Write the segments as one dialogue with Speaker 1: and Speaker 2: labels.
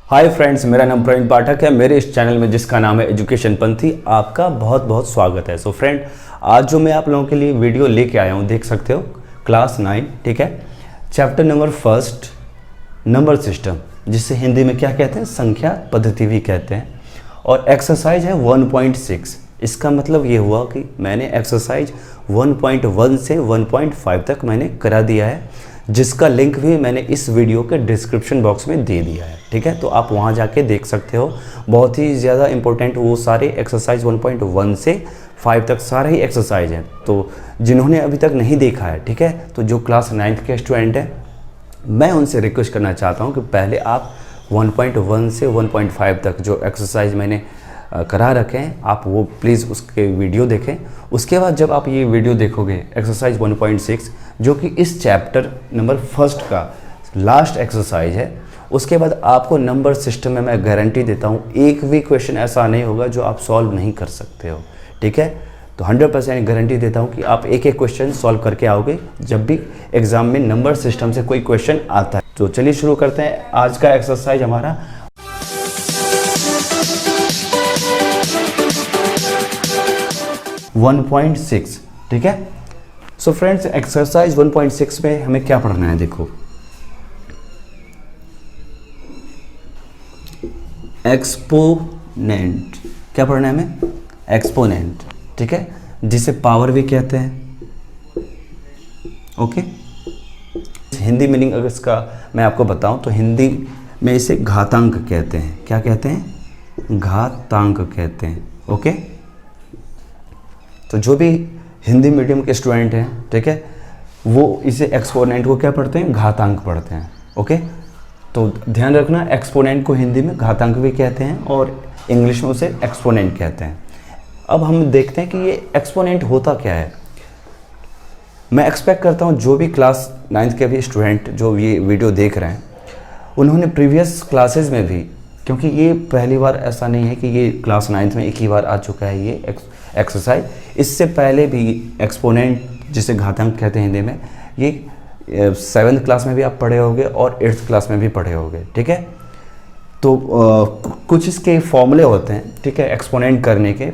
Speaker 1: Hi friends, मेरा नाम प्रवीण पाठक है। मेरे इस चैनल में जिसका नाम है एजुकेशन पंथी, आपका बहुत बहुत स्वागत है। सो फ्रेंड, आज जो मैं आप लोगों के लिए वीडियो लेके आया हूँ, देख सकते हो, क्लास 9, ठीक है, चैप्टर नंबर 1 नंबर सिस्टम, जिसे हिंदी में क्या कहते हैं, संख्या पद्धति भी कहते हैं। और एक्सरसाइज है 1.6। इसका मतलब ये हुआ कि मैंने एक्सरसाइज 1.1 से 1.5 तक मैंने करा दिया है, जिसका लिंक भी मैंने इस वीडियो के डिस्क्रिप्शन बॉक्स में दे दिया है, ठीक है। तो आप वहाँ जाके देख सकते हो। बहुत ही ज़्यादा इंपॉर्टेंट वो सारे एक्सरसाइज 1.1 से 5 तक सारे ही एक्सरसाइज हैं। तो जिन्होंने अभी तक नहीं देखा है, ठीक है, तो जो क्लास 9th के स्टूडेंट हैं, मैं उनसे रिक्वेस्ट करना चाहता हूँ कि पहले आप 1.1 से 1.5 तक जो एक्सरसाइज मैंने करा रखे हैं, आप वो प्लीज़ उसके वीडियो देखें। उसके बाद जब आप ये वीडियो देखोगे एक्सरसाइज 1.6, जो कि इस चैप्टर नंबर 1 का लास्ट एक्सरसाइज है, उसके बाद आपको नंबर सिस्टम में मैं गारंटी देता हूँ एक भी क्वेश्चन ऐसा नहीं होगा जो आप सॉल्व नहीं कर सकते हो, ठीक है। तो 100% गारंटी देता हूँ कि आप एक एक क्वेश्चन सॉल्व करके आओगे जब भी एग्ज़ाम में नंबर सिस्टम से कोई क्वेश्चन आता है। तो चलिए शुरू करते हैं आज का एक्सरसाइज हमारा। 1.6, ठीक है। सो फ्रेंड्स, एक्सरसाइज 1.6 में हमें क्या पढ़ना है, देखो, एक्सपोनेंट। क्या पढ़ना है हमें? एक्सपोनेंट, ठीक है, जिसे पावर भी कहते हैं, ओके। हिंदी मीनिंग अगर इसका मैं आपको बताऊं तो हिंदी में इसे घातांक कहते हैं। क्या कहते हैं? घातांक कहते हैं, ओके। तो जो भी हिंदी मीडियम के स्टूडेंट हैं, ठीक है, वो इसे एक्सपोनेंट को क्या पढ़ते हैं? घातांक पढ़ते हैं, ओके। तो ध्यान रखना, एक्सपोनेंट को हिंदी में घातांक भी कहते हैं और इंग्लिश में उसे एक्सपोनेंट कहते हैं। अब हम देखते हैं कि ये एक्सपोनेंट होता क्या है। मैं एक्सपेक्ट करता हूँ जो भी क्लास 9th के भी स्टूडेंट जो ये वीडियो देख रहे हैं, उन्होंने प्रीवियस क्लासेस में भी, क्योंकि ये पहली बार ऐसा नहीं है कि ये क्लास 9th में एक ही बार आ चुका है ये एक्सरसाइज, इससे पहले भी एक्सपोनेंट, जिसे घातांक कहते हैं हिंदी में, ये 7th क्लास में भी आप पढ़े होंगे और 8th क्लास में भी पढ़े होंगे, ठीक है। तो कुछ इसके फॉर्मूले होते हैं, ठीक है, एक्सपोनेंट करने के,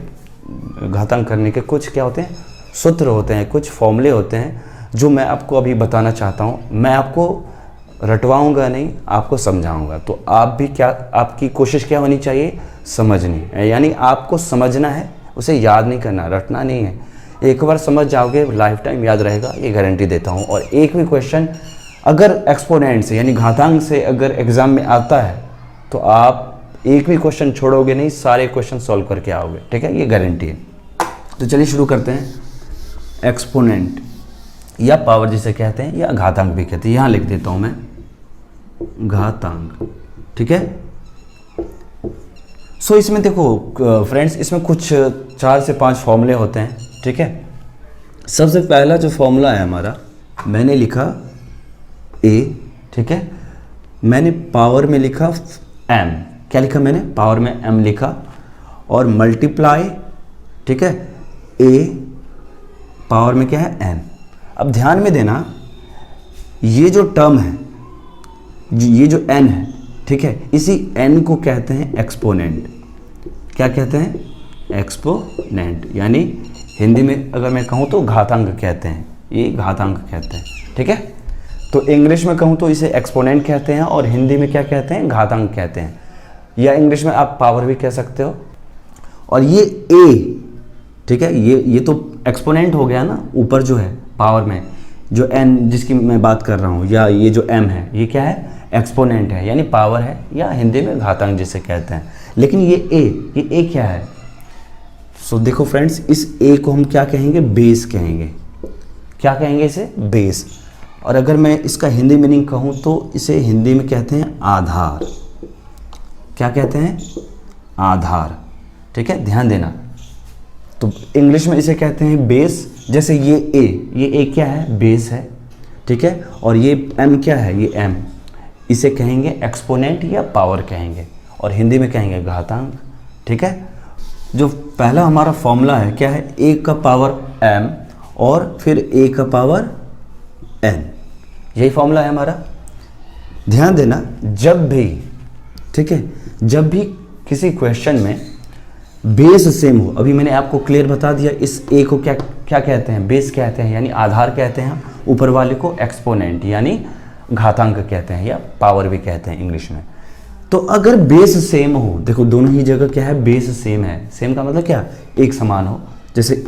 Speaker 1: घातांक करने के कुछ क्या होते हैं? सूत्र होते हैं, कुछ फॉर्मूले होते हैं, जो मैं आपको अभी बताना चाहता हूँ। मैं आपको रटवाऊंगा नहीं, आपको समझाऊंगा। तो आप भी क्या, आपकी कोशिश क्या होनी चाहिए? समझनी, यानी आपको समझना है, उसे याद नहीं करना, रटना नहीं है। एक बार समझ जाओगे, लाइफ टाइम याद रहेगा, ये गारंटी देता हूँ। और एक भी क्वेश्चन अगर एक्सपोनेंट से यानी घातांक से अगर एग्ज़ाम में आता है तो आप एक भी क्वेश्चन छोड़ोगे नहीं, सारे क्वेश्चन सॉल्व करके आओगे, ठीक है, ये गारंटी है। तो चलिए शुरू करते हैं। एक्सपोनेंट या पावर जिसे कहते हैं, या घातांक भी कहते हैं, यहाँ लिख देता हूँ मैं घातांक, ठीक है। सो इसमें देखो फ्रेंड्स, इसमें कुछ 4 से 5 फॉर्मूले होते हैं, ठीक है। सबसे पहला जो फॉर्मूला है हमारा, मैंने लिखा A, ठीक है, मैंने पावर में लिखा M। क्या लिखा मैंने? पावर में M लिखा, और मल्टीप्लाई, ठीक है, A पावर में क्या है? N। अब ध्यान में देना, ये जो टर्म है, ये जो N है, ठीक है, इसी N को कहते हैं एक्सपोनेंट। क्या कहते हैं? एक्सपोनेंट, यानी हिंदी में अगर मैं कहूँ तो घातांक कहते हैं, ये घातांक कहते हैं, ठीक है। तो इंग्लिश में कहूँ तो इसे एक्सपोनेंट कहते हैं, और हिंदी में क्या कहते हैं? घातांक कहते हैं, या इंग्लिश में आप पावर भी कह सकते हो। और ये A, ठीक है, ये तो एक्सपोनेंट हो गया ना, ऊपर जो है पावर में जो N जिसकी मैं बात कर रहा हूँ, या ये जो M है, ये क्या है? एक्सपोनेंट है, यानी पावर है, या हिंदी में घातांक जिसे कहते हैं। लेकिन ये A क्या है? सो देखो फ्रेंड्स, इस A को हम क्या कहेंगे? बेस कहेंगे। क्या कहेंगे इसे? बेस। और अगर मैं इसका हिंदी मीनिंग कहूँ तो इसे हिंदी में कहते हैं आधार। क्या कहते हैं? आधार, ठीक है, ध्यान देना। तो इंग्लिश में इसे कहते हैं बेस। जैसे ये A क्या है? बेस है, ठीक है। और ये M क्या है? ये M, इसे कहेंगे एक्सपोनेंट या पावर कहेंगे, और हिंदी में कहेंगे घातांक, ठीक है। जो पहला हमारा फॉर्मूला है क्या है? A का पावर M और फिर A का पावर n, यही फॉर्मूला है हमारा। ध्यान देना, जब भी, ठीक है, जब भी किसी क्वेश्चन में बेस सेम हो, अभी मैंने आपको क्लियर बता दिया इस ए को क्या क्या कहते हैं, बेस कहते हैं यानी आधार कहते हैं, ऊपर वाले को एक्सपोनेंट यानी घातांक कहते हैं या पावर भी कहते हैं इंग्लिश में। तो अगर बेस सेम हो, देखो दोनों ही जगह क्या है, बेस सेम है। सेम का मतलब क्या, एक समान हो, जैसे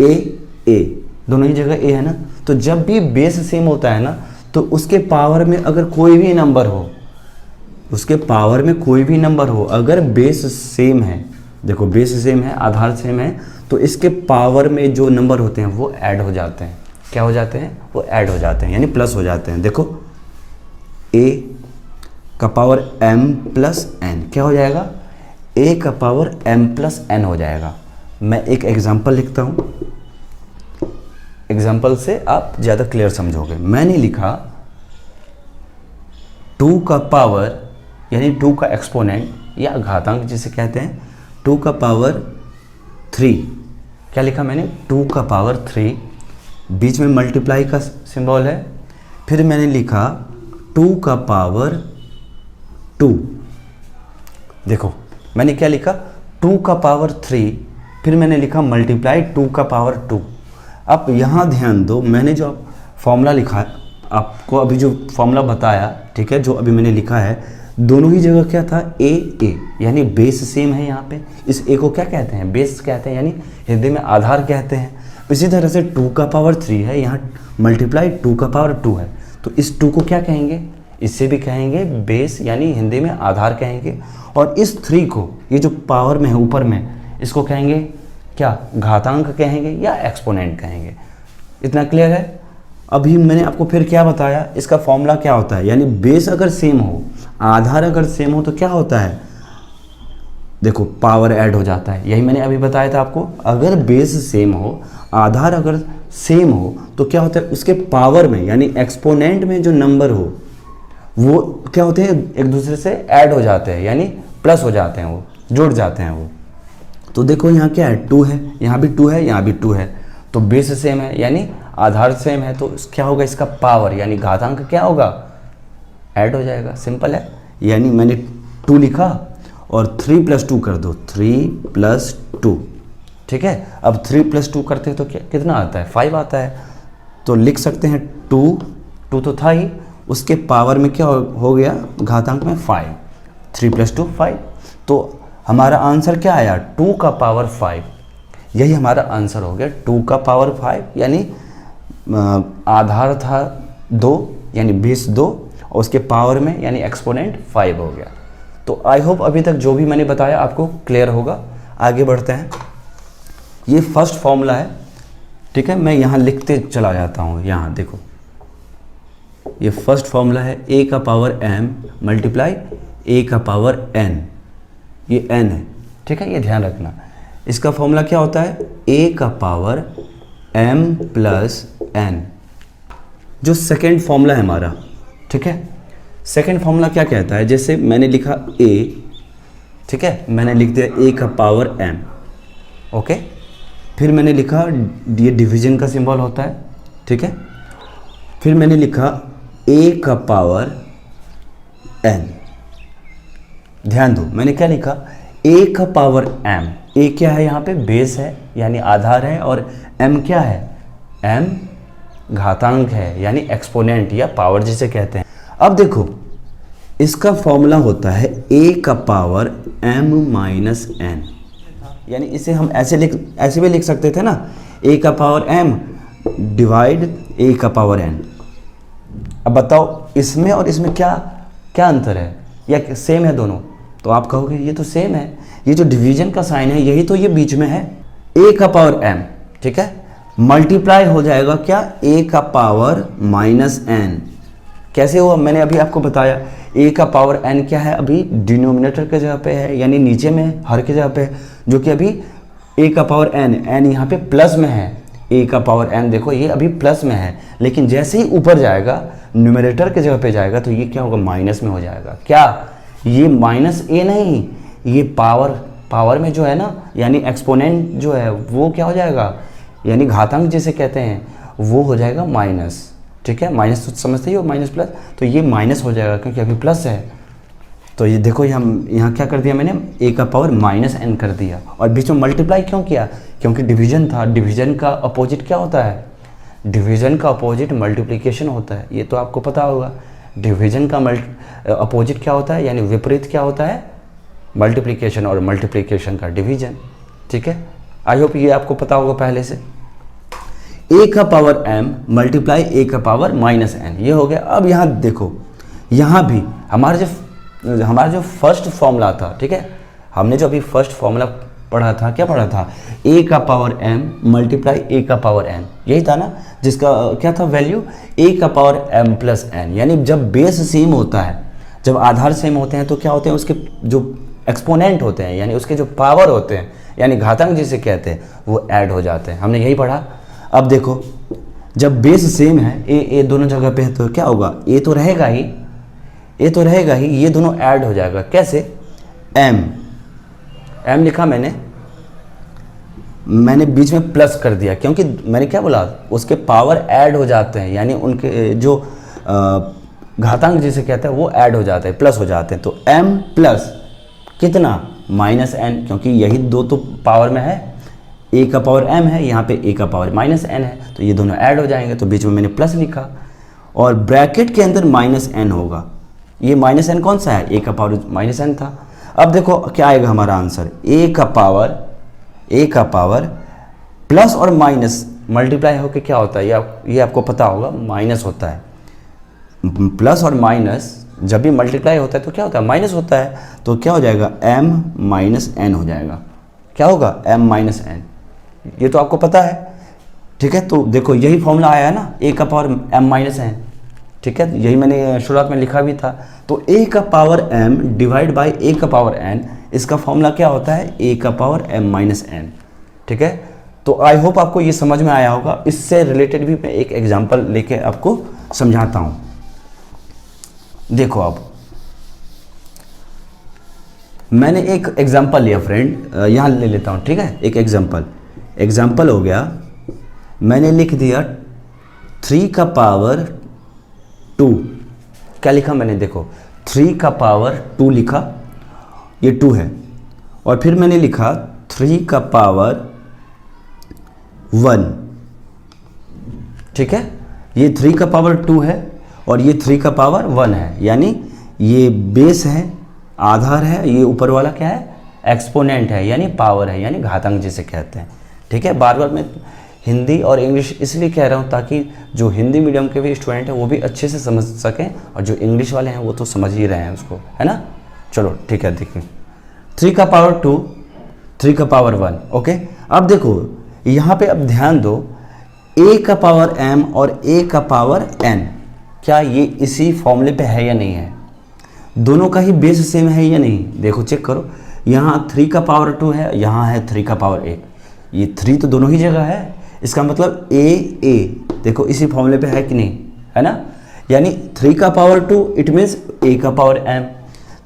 Speaker 1: ए दोनों ही जगह ए है ना। तो जब भी बेस सेम होता है ना, तो उसके पावर में अगर कोई भी नंबर हो, उसके पावर में कोई भी नंबर हो, अगर बेस सेम है, देखो बेस सेम है, आधार सेम है, तो इसके पावर में जो नंबर होते हैं वो ऐड हो जाते हैं। क्या हो जाते हैं, वो ऐड हो जाते हैं यानी प्लस हो जाते हैं। देखो a का पावर m प्लस n क्या हो जाएगा, a का पावर m प्लस n हो जाएगा। मैं एक एग्जांपल लिखता हूँ, एग्जांपल से आप ज़्यादा क्लियर समझोगे। मैंने लिखा 2 का पावर यानी 2 का एक्सपोनेंट या घातांक जिसे कहते हैं, 2 का पावर 3। क्या लिखा मैंने, 2 का पावर 3, बीच में मल्टीप्लाई का सिंबल है। फिर मैंने लिखा 2 का पावर 2। देखो मैंने क्या लिखा, 2 का पावर 3, फिर मैंने लिखा मल्टीप्लाई 2 का पावर 2। अब यहाँ ध्यान दो, मैंने जो फॉर्मूला लिखा है आपको, अभी जो फॉर्मूला बताया, ठीक है, जो अभी मैंने लिखा है, दोनों ही जगह क्या था, ए यानी बेस सेम है। यहाँ पे इस ए को क्या कहते हैं, बेस कहते हैं यानी हिंदी में आधार कहते हैं। इसी तरह से 2 का पावर 3 है, यहाँ मल्टीप्लाई 2 का पावर 2 है, तो इस 2 को क्या कहेंगे, इससे भी कहेंगे बेस यानी हिंदी में आधार कहेंगे। और इस 3 को, ये जो पावर में है ऊपर में, इसको कहेंगे क्या, घातांक कहेंगे या एक्सपोनेंट कहेंगे। इतना क्लियर है। अभी मैंने आपको फिर क्या बताया, इसका फॉर्मूला क्या होता है, यानी बेस अगर सेम हो, आधार अगर सेम हो, तो क्या होता है, देखो पावर ऐड हो जाता है। यही मैंने अभी बताया था आपको, अगर बेस सेम हो, आधार अगर सेम हो, तो क्या होता है, उसके पावर में यानी एक्सपोनेंट में जो नंबर हो वो क्या होते हैं, एक दूसरे से ऐड हो जाते हैं यानी प्लस हो जाते हैं, वो जुड़ जाते हैं वो। तो देखो यहाँ क्या है, 2 है, यहाँ भी 2 है, यहाँ भी 2 है, तो बेस सेम है यानी आधार सेम है, तो क्या होगा, इसका पावर यानी घातांक क्या होगा, ऐड हो जाएगा। सिंपल है, यानी मैंने 2 लिखा और 3 + 2 कर दो, 3 + 2, ठीक है। अब 3 + 2 करते हैं तो क्या कितना आता है, 5 आता है। तो लिख सकते हैं 2 तो था ही, उसके पावर में क्या हो गया, घातांक में 5, 3 + 2 5। तो हमारा आंसर क्या आया, 2 का पावर 5, यही हमारा आंसर हो गया, 2 का पावर 5 यानी आधार था 2 यानी बेस 2 और उसके पावर में यानी एक्सपोनेंट 5 हो गया। तो आई होप अभी तक जो भी मैंने बताया आपको क्लियर होगा। आगे बढ़ते हैं, ये फर्स्ट फॉर्मूला है, ठीक है, मैं यहाँ लिखते चला जाता हूँ। यहाँ देखो ये फर्स्ट फॉर्मूला है, a का पावर m मल्टीप्लाई a का पावर n, ये n है, ठीक है, ये ध्यान रखना। इसका फॉर्मूला क्या होता है, a का पावर m प्लस n, जो सेकेंड फॉर्मूला है हमारा, ठीक है। सेकेंड फॉर्मूला क्या कहता है, जैसे मैंने लिखा a, ठीक है, मैंने लिख दिया a का पावर m, ओके। फिर मैंने लिखा, ये डिवीजन का सिंबल होता है, ठीक है। फिर मैंने लिखा a का पावर n, ध्यान दो मैंने क्या लिखा, a का पावर m, a क्या है यहाँ पे, बेस है यानी आधार है, और m क्या है, m घातांक है यानी एक्सपोनेंट या पावर जिसे कहते हैं। अब देखो इसका फॉर्मूला होता है a का पावर m माइनस n, यानी इसे हम ऐसे भी लिख सकते थे ना, a का पावर m डिवाइड a का पावर n। अब बताओ इसमें और इसमें क्या क्या अंतर है, या सेम है दोनों, तो आप कहोगे ये तो सेम है, ये जो डिवीजन का साइन है यही तो ये बीच में है, a का पावर m, ठीक है, मल्टीप्लाई हो जाएगा क्या, a का पावर माइनस n। कैसे हुआ, मैंने अभी आपको बताया, a का पावर n क्या है, अभी डिनोमिनेटर के जगह पे है यानी नीचे में हर की जगह पे है, जो कि अभी a का पावर n यहाँ पे प्लस में है, a का पावर n देखो ये अभी प्लस में है, लेकिन जैसे ही ऊपर जाएगा न्यूमरेटर के जगह पे जाएगा तो ये क्या होगा, माइनस में हो जाएगा। क्या, ये माइनस a नहीं, ये पावर में जो है ना यानी एक्सपोनेंट जो है वो क्या हो जाएगा, यानी घातांक जिसे कहते हैं वो हो जाएगा माइनस, ठीक है, माइनस तो समझते ही हो, माइनस प्लस, तो ये माइनस हो जाएगा क्योंकि अभी प्लस है। तो ये देखो हम यहाँ क्या कर दिया मैंने, a का पावर माइनस n कर दिया, और बीच में मल्टीप्लाई क्यों किया, क्योंकि डिवीजन था। डिवीजन का अपोजिट क्या होता है, डिवीजन का अपोजिट मल्टीप्लिकेशन होता है, ये तो आपको पता होगा। डिवीजन का अपोजिट क्या होता है, यानी विपरीत क्या होता है, मल्टीप्लिकेशन, और मल्टीप्लिकेशन का डिवीजन। ठीक है, आई होप ये आपको पता होगा पहले से। a का पावर m मल्टीप्लाई a का पावर माइनस n, ये हो गया। अब यहाँ देखो, यहाँ भी हमारा जो फर्स्ट फॉर्मूला था, ठीक है, हमने जो अभी फर्स्ट फॉर्मूला पढ़ा था, क्या पढ़ा था, a का पावर m मल्टीप्लाई a का पावर n, यही था ना, जिसका क्या था वैल्यू, a का पावर m प्लस n। यानी जब बेस सेम होता है, जब आधार सेम होते हैं, तो क्या होते हैं, उसके जो एक्सपोनेंट होते हैं, यानी उसके जो पावर होते हैं, यानी घातांक जिसे कहते हैं, वो ऐड हो जाते हैं। हमने यही पढ़ा। अब देखो, जब बेस सेम है, ए दोनों जगह पे है, तो क्या होगा, ए तो रहेगा ही, ये दोनों ऐड हो जाएगा। कैसे, m लिखा मैंने बीच में प्लस कर दिया, क्योंकि मैंने क्या बोला, उसके पावर ऐड हो जाते हैं, यानी उनके जो घातांक जिसे कहते हैं वो ऐड हो जाते हैं, प्लस हो जाते हैं। तो m प्लस कितना, माइनस n, क्योंकि यही दो तो पावर में है, a का पावर m है, यहाँ पे a का पावर माइनस n है, तो ये दोनों ऐड हो जाएंगे, तो बीच में मैंने प्लस लिखा, और ब्रैकेट के अंदर माइनस n होगा। ये माइनस n कौन सा है, a का पावर माइनस n था। अब देखो क्या आएगा हमारा आंसर, a का पावर प्लस और माइनस मल्टीप्लाई होकर क्या होता है, ये आपको पता होगा, माइनस होता है। प्लस और माइनस जब भी मल्टीप्लाई होता है तो क्या होता है, माइनस होता है, तो क्या हो जाएगा, m माइनस n हो जाएगा। क्या होगा, m माइनस n, ये तो आपको पता है। ठीक है, तो देखो यही फॉर्मूला आया है ना, a का पावर m माइनस n, ठीक है, यही मैंने शुरुआत में लिखा भी था। तो a का power m divide by a का पावर n, इसका फॉर्मूला क्या होता है, a का पावर m माइनस n। ठीक है, तो आई होप आपको ये समझ में आया होगा। इससे रिलेटेड भी मैं एक एग्जांपल लेके आपको समझाता हूँ। देखो, अब मैंने एक एग्जांपल लिया फ्रेंड, यहाँ ले लेता हूँ। ठीक है, एक एग्जांपल हो गया, मैंने लिख दिया 3 का पावर 2। क्या लिखा मैंने, देखो 3 का पावर 2 लिखा, ये 2 है, और फिर मैंने लिखा 3 का पावर 1। ठीक है, ये 3 का पावर 2 है और ये 3 का पावर 1 है, यानी ये बेस है, आधार है, ये ऊपर वाला क्या है, एक्सपोनेंट है, यानी पावर है, यानी घातांक जिसे कहते हैं। ठीक है, बार बार मैं हिंदी और इंग्लिश इसलिए कह रहा हूँ ताकि जो हिंदी मीडियम के भी स्टूडेंट हैं वो भी अच्छे से समझ सकें, और जो इंग्लिश वाले हैं वो तो समझ ही रहे हैं उसको, है ना। चलो ठीक है, देखिए 3 का पावर 2, 3 का पावर 1। ओके, अब देखो यहाँ पे, अब ध्यान दो, a का पावर m और a का पावर n, क्या ये इसी फॉर्मूले पे है या नहीं है, दोनों का ही बेस सेम है या नहीं। देखो चेक करो, यहाँ 3 का पावर 2 है, यहाँ है 3 का पावर 1, ये 3 तो दोनों ही जगह है, इसका मतलब a देखो इसी फॉर्मूले पे है कि नहीं, है ना। यानी 3 का पावर 2 इट मीन्स a का पावर m,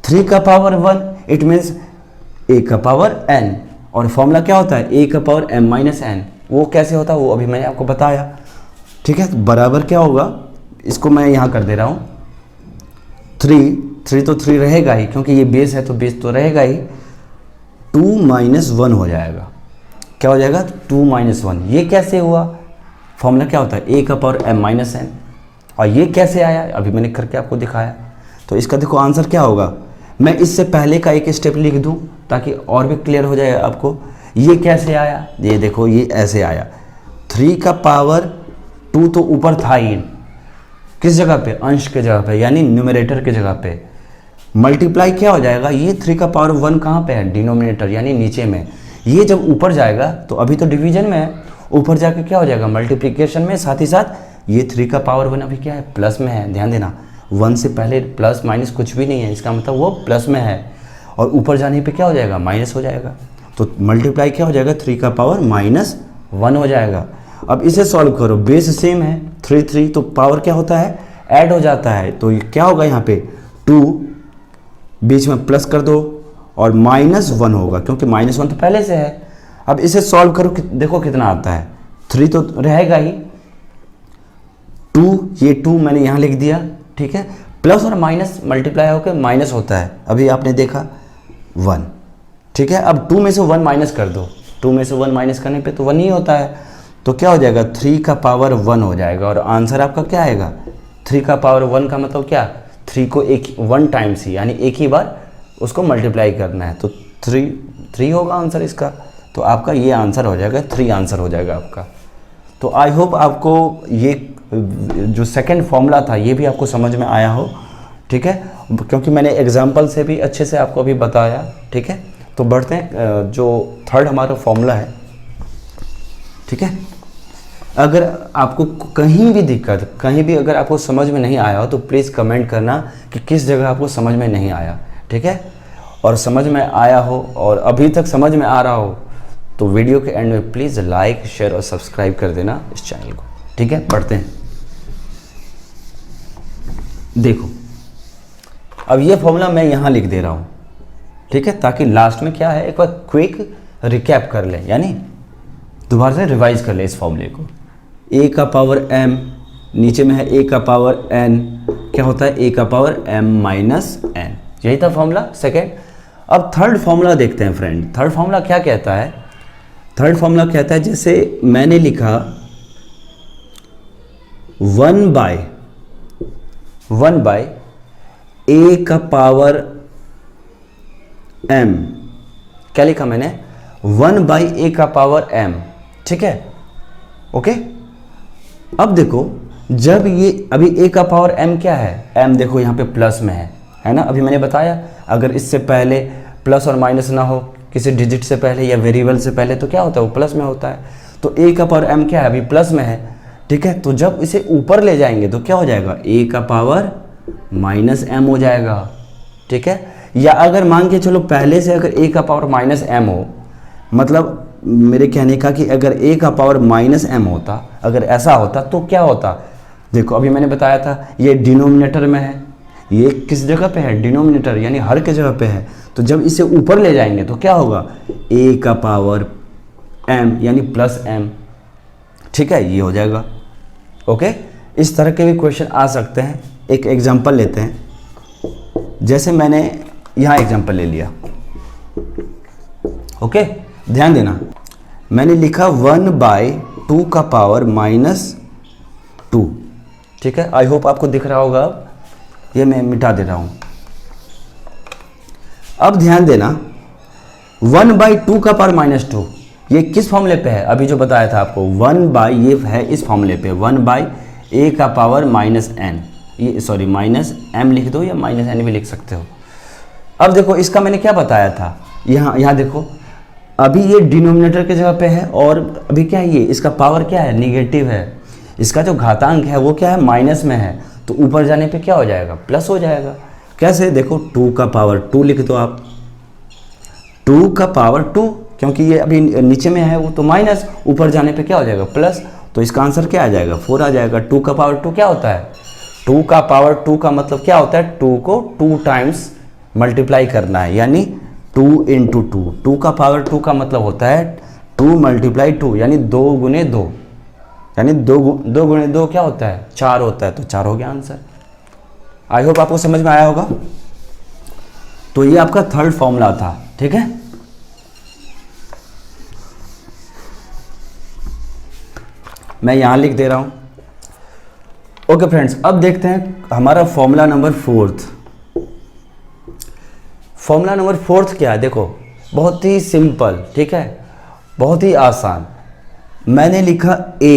Speaker 1: 3 का पावर 1 इट मीन्स a का पावर n, और फॉर्मूला क्या होता है, a का पावर m माइनस n। वो कैसे होता है वो अभी मैंने आपको बताया। ठीक है, तो बराबर क्या होगा, इसको मैं यहाँ कर दे रहा हूँ, 3 तो 3 रहेगा ही, क्योंकि ये बेस है तो बेस तो रहेगा ही, 2 माइनस 1 हो जाएगा। क्या हो जाएगा, 2 माइनस 1। ये कैसे हुआ, फॉर्मूला क्या होता है, a का पावर m माइनस n, और ये कैसे आया अभी मैंने करके आपको दिखाया। तो इसका देखो आंसर क्या होगा, मैं इससे पहले का एक स्टेप लिख दूं ताकि और भी क्लियर हो जाए आपको। ये कैसे आया, ये देखो ये ऐसे आया, 3 का पावर 2 तो ऊपर था ही, किस जगह पे, अंश के जगह पे, यानी न्यूमरेटर के जगह पे, मल्टीप्लाई क्या हो जाएगा, ये 3 का पावर 1 कहाँ पे है, डिनोमिनेटर यानी नीचे में। ये जब ऊपर जाएगा तो अभी तो डिवीजन में है, ऊपर जाके क्या हो जाएगा, मल्टीप्लिकेशन में। साथ ही साथ ये 3 का पावर 1 अभी क्या है, प्लस में है। ध्यान देना, 1 से पहले प्लस माइनस कुछ भी नहीं है, इसका मतलब वो प्लस में है, और ऊपर जाने पे क्या हो जाएगा, माइनस हो जाएगा। तो मल्टीप्लाई क्या हो जाएगा, 3 का पावर माइनस 1 हो जाएगा। अब इसे सॉल्व करो, बेस सेम है 3 तो पावर क्या होता है, ऐड हो जाता है। तो क्या होगा यहाँ पे, 2 बीच में प्लस कर दो और माइनस 1 होगा, क्योंकि माइनस 1 तो पहले से है। अब इसे सॉल्व करो, देखो कितना आता है, 3 तो रहेगा ही, 2, ये 2 मैंने यहाँ लिख दिया, ठीक है। प्लस और माइनस मल्टीप्लाई होकर माइनस होता है, अभी आपने देखा 1, ठीक है। अब 2 में से 1 माइनस कर दो, 2 में से 1 माइनस करने पे तो 1 ही होता है, तो क्या हो जाएगा 3 का पावर 1 हो जाएगा। और आंसर आपका क्या आएगा 3 का पावर 1 का मतलब क्या, 3 को 1 टाइम्स ही, यानी एक ही बार उसको मल्टीप्लाई करना है, तो 3 होगा आंसर इसका। तो आपका ये आंसर हो जाएगा, 3 आंसर हो जाएगा आपका। तो आई होप आपको ये जो सेकंड फॉर्मूला था ये भी आपको समझ में आया हो, ठीक है, क्योंकि मैंने एग्जांपल से भी अच्छे से आपको अभी बताया, ठीक है। तो बढ़ते हैं, जो थर्ड हमारा फॉर्मूला है, ठीक है। अगर आपको कहीं भी दिक्कत, कहीं भी अगर आपको समझ में नहीं आया हो तो प्लीज़ कमेंट करना कि किस जगह आपको समझ में नहीं आया, ठीक है। और समझ में आया हो और अभी तक समझ में आ रहा हो तो वीडियो के एंड में प्लीज़ लाइक, शेयर और सब्सक्राइब कर देना इस चैनल को, ठीक है। पढ़ते हैं, देखो अब ये फॉर्मूला मैं यहाँ लिख दे रहा हूँ, ठीक है, ताकि लास्ट में क्या है एक बार क्विक रिकैप कर ले, यानी दोबारा से रिवाइज कर ले इस फॉर्मूले को। a का पावर m, नीचे में है a का पावर n, क्या होता है a का पावर m माइनस n, यही था फॉर्मूला सेकेंड। अब थर्ड फॉर्मूला देखते हैं फ्रेंड। थर्ड फॉर्मूला क्या कहता है, थर्ड फॉर्मूला कहता है जैसे मैंने लिखा 1 बाय a का पावर m, क्या लिखा मैंने 1 बाई a का पावर m, ठीक है, ओके। अब देखो जब ये अभी a का पावर m क्या है, m देखो यहाँ पे प्लस में है ना। अभी मैंने बताया अगर इससे पहले प्लस और माइनस ना हो, किसी डिजिट से पहले या वेरिएबल से पहले, तो क्या होता है वो प्लस में होता है। तो a का पावर m क्या है, अभी प्लस में है, ठीक है। तो जब इसे ऊपर ले जाएंगे तो क्या हो जाएगा a का पावर माइनस m हो जाएगा, ठीक है। या अगर मान के चलो पहले से अगर a का पावर माइनस m हो, मतलब मेरे कहने का कि अगर a का पावर माइनस m होता, अगर ऐसा होता तो क्या होता, देखो अभी मैंने बताया था ये डिनोमिनेटर में है, ये किस जगह पे है डिनोमिनेटर, यानी हर के जगह पे है। तो जब इसे ऊपर ले जाएंगे तो क्या होगा a का पावर m यानी प्लस m, ठीक है, ये हो जाएगा, ओके। इस तरह के भी क्वेश्चन आ सकते हैं। एक एग्जांपल लेते हैं, जैसे मैंने यहाँ एग्जांपल ले लिया, ओके, ध्यान देना। मैंने लिखा 1 बाई 2 का पावर माइनस 2, ठीक है। आई होप आपको दिख रहा होगा, ये मैं मिटा दे रहा हूँ। अब ध्यान देना 1 बाई 2 का पावर माइनस 2 ये किस फॉर्मूले पे है, अभी जो बताया था आपको 1 बाई, ये है इस फॉर्मूले पे 1 बाई a का पावर माइनस n, ये सॉरी माइनस m लिख दो या माइनस n भी लिख सकते हो। अब देखो इसका मैंने क्या बताया था, यहाँ देखो अभी ये डिनोमिनेटर की जगह पे है और अभी क्या है ये इसका पावर क्या है निगेटिव है, इसका जो घातांक है वो क्या है माइनस में है, तो ऊपर जाने पे क्या हो जाएगा प्लस हो जाएगा। कैसे, देखो 2 का पावर 2 लिख दो आप, 2 का पावर 2, क्योंकि ये अभी नीचे में है वो तो माइनस, ऊपर जाने पे क्या हो जाएगा प्लस, तो इसका आंसर क्या आ जाएगा 4 आ जाएगा। 2 का पावर 2 क्या होता है, 2 का पावर 2 का मतलब क्या होता है 2 को 2 टाइम्स मल्टीप्लाई करना है, यानी 2 इंटू 2, 2 का पावर 2 का मतलब होता है 2 मल्टीप्लाई 2, यानी 2 गुने 2, यानी 2 गुने 2 क्या होता है 4 होता है, तो 4 हो गया आंसर। आई होप आपको समझ में आया होगा। तो ये आपका थर्ड फॉर्मूला था, ठीक है। मैं यहां लिख दे रहा हूं। ओके फ्रेंड्स, अब देखते हैं हमारा फॉर्मूला नंबर 4। फॉर्मूला नंबर 4 क्या है, देखो बहुत ही सिंपल, ठीक है, बहुत ही आसान। मैंने लिखा a,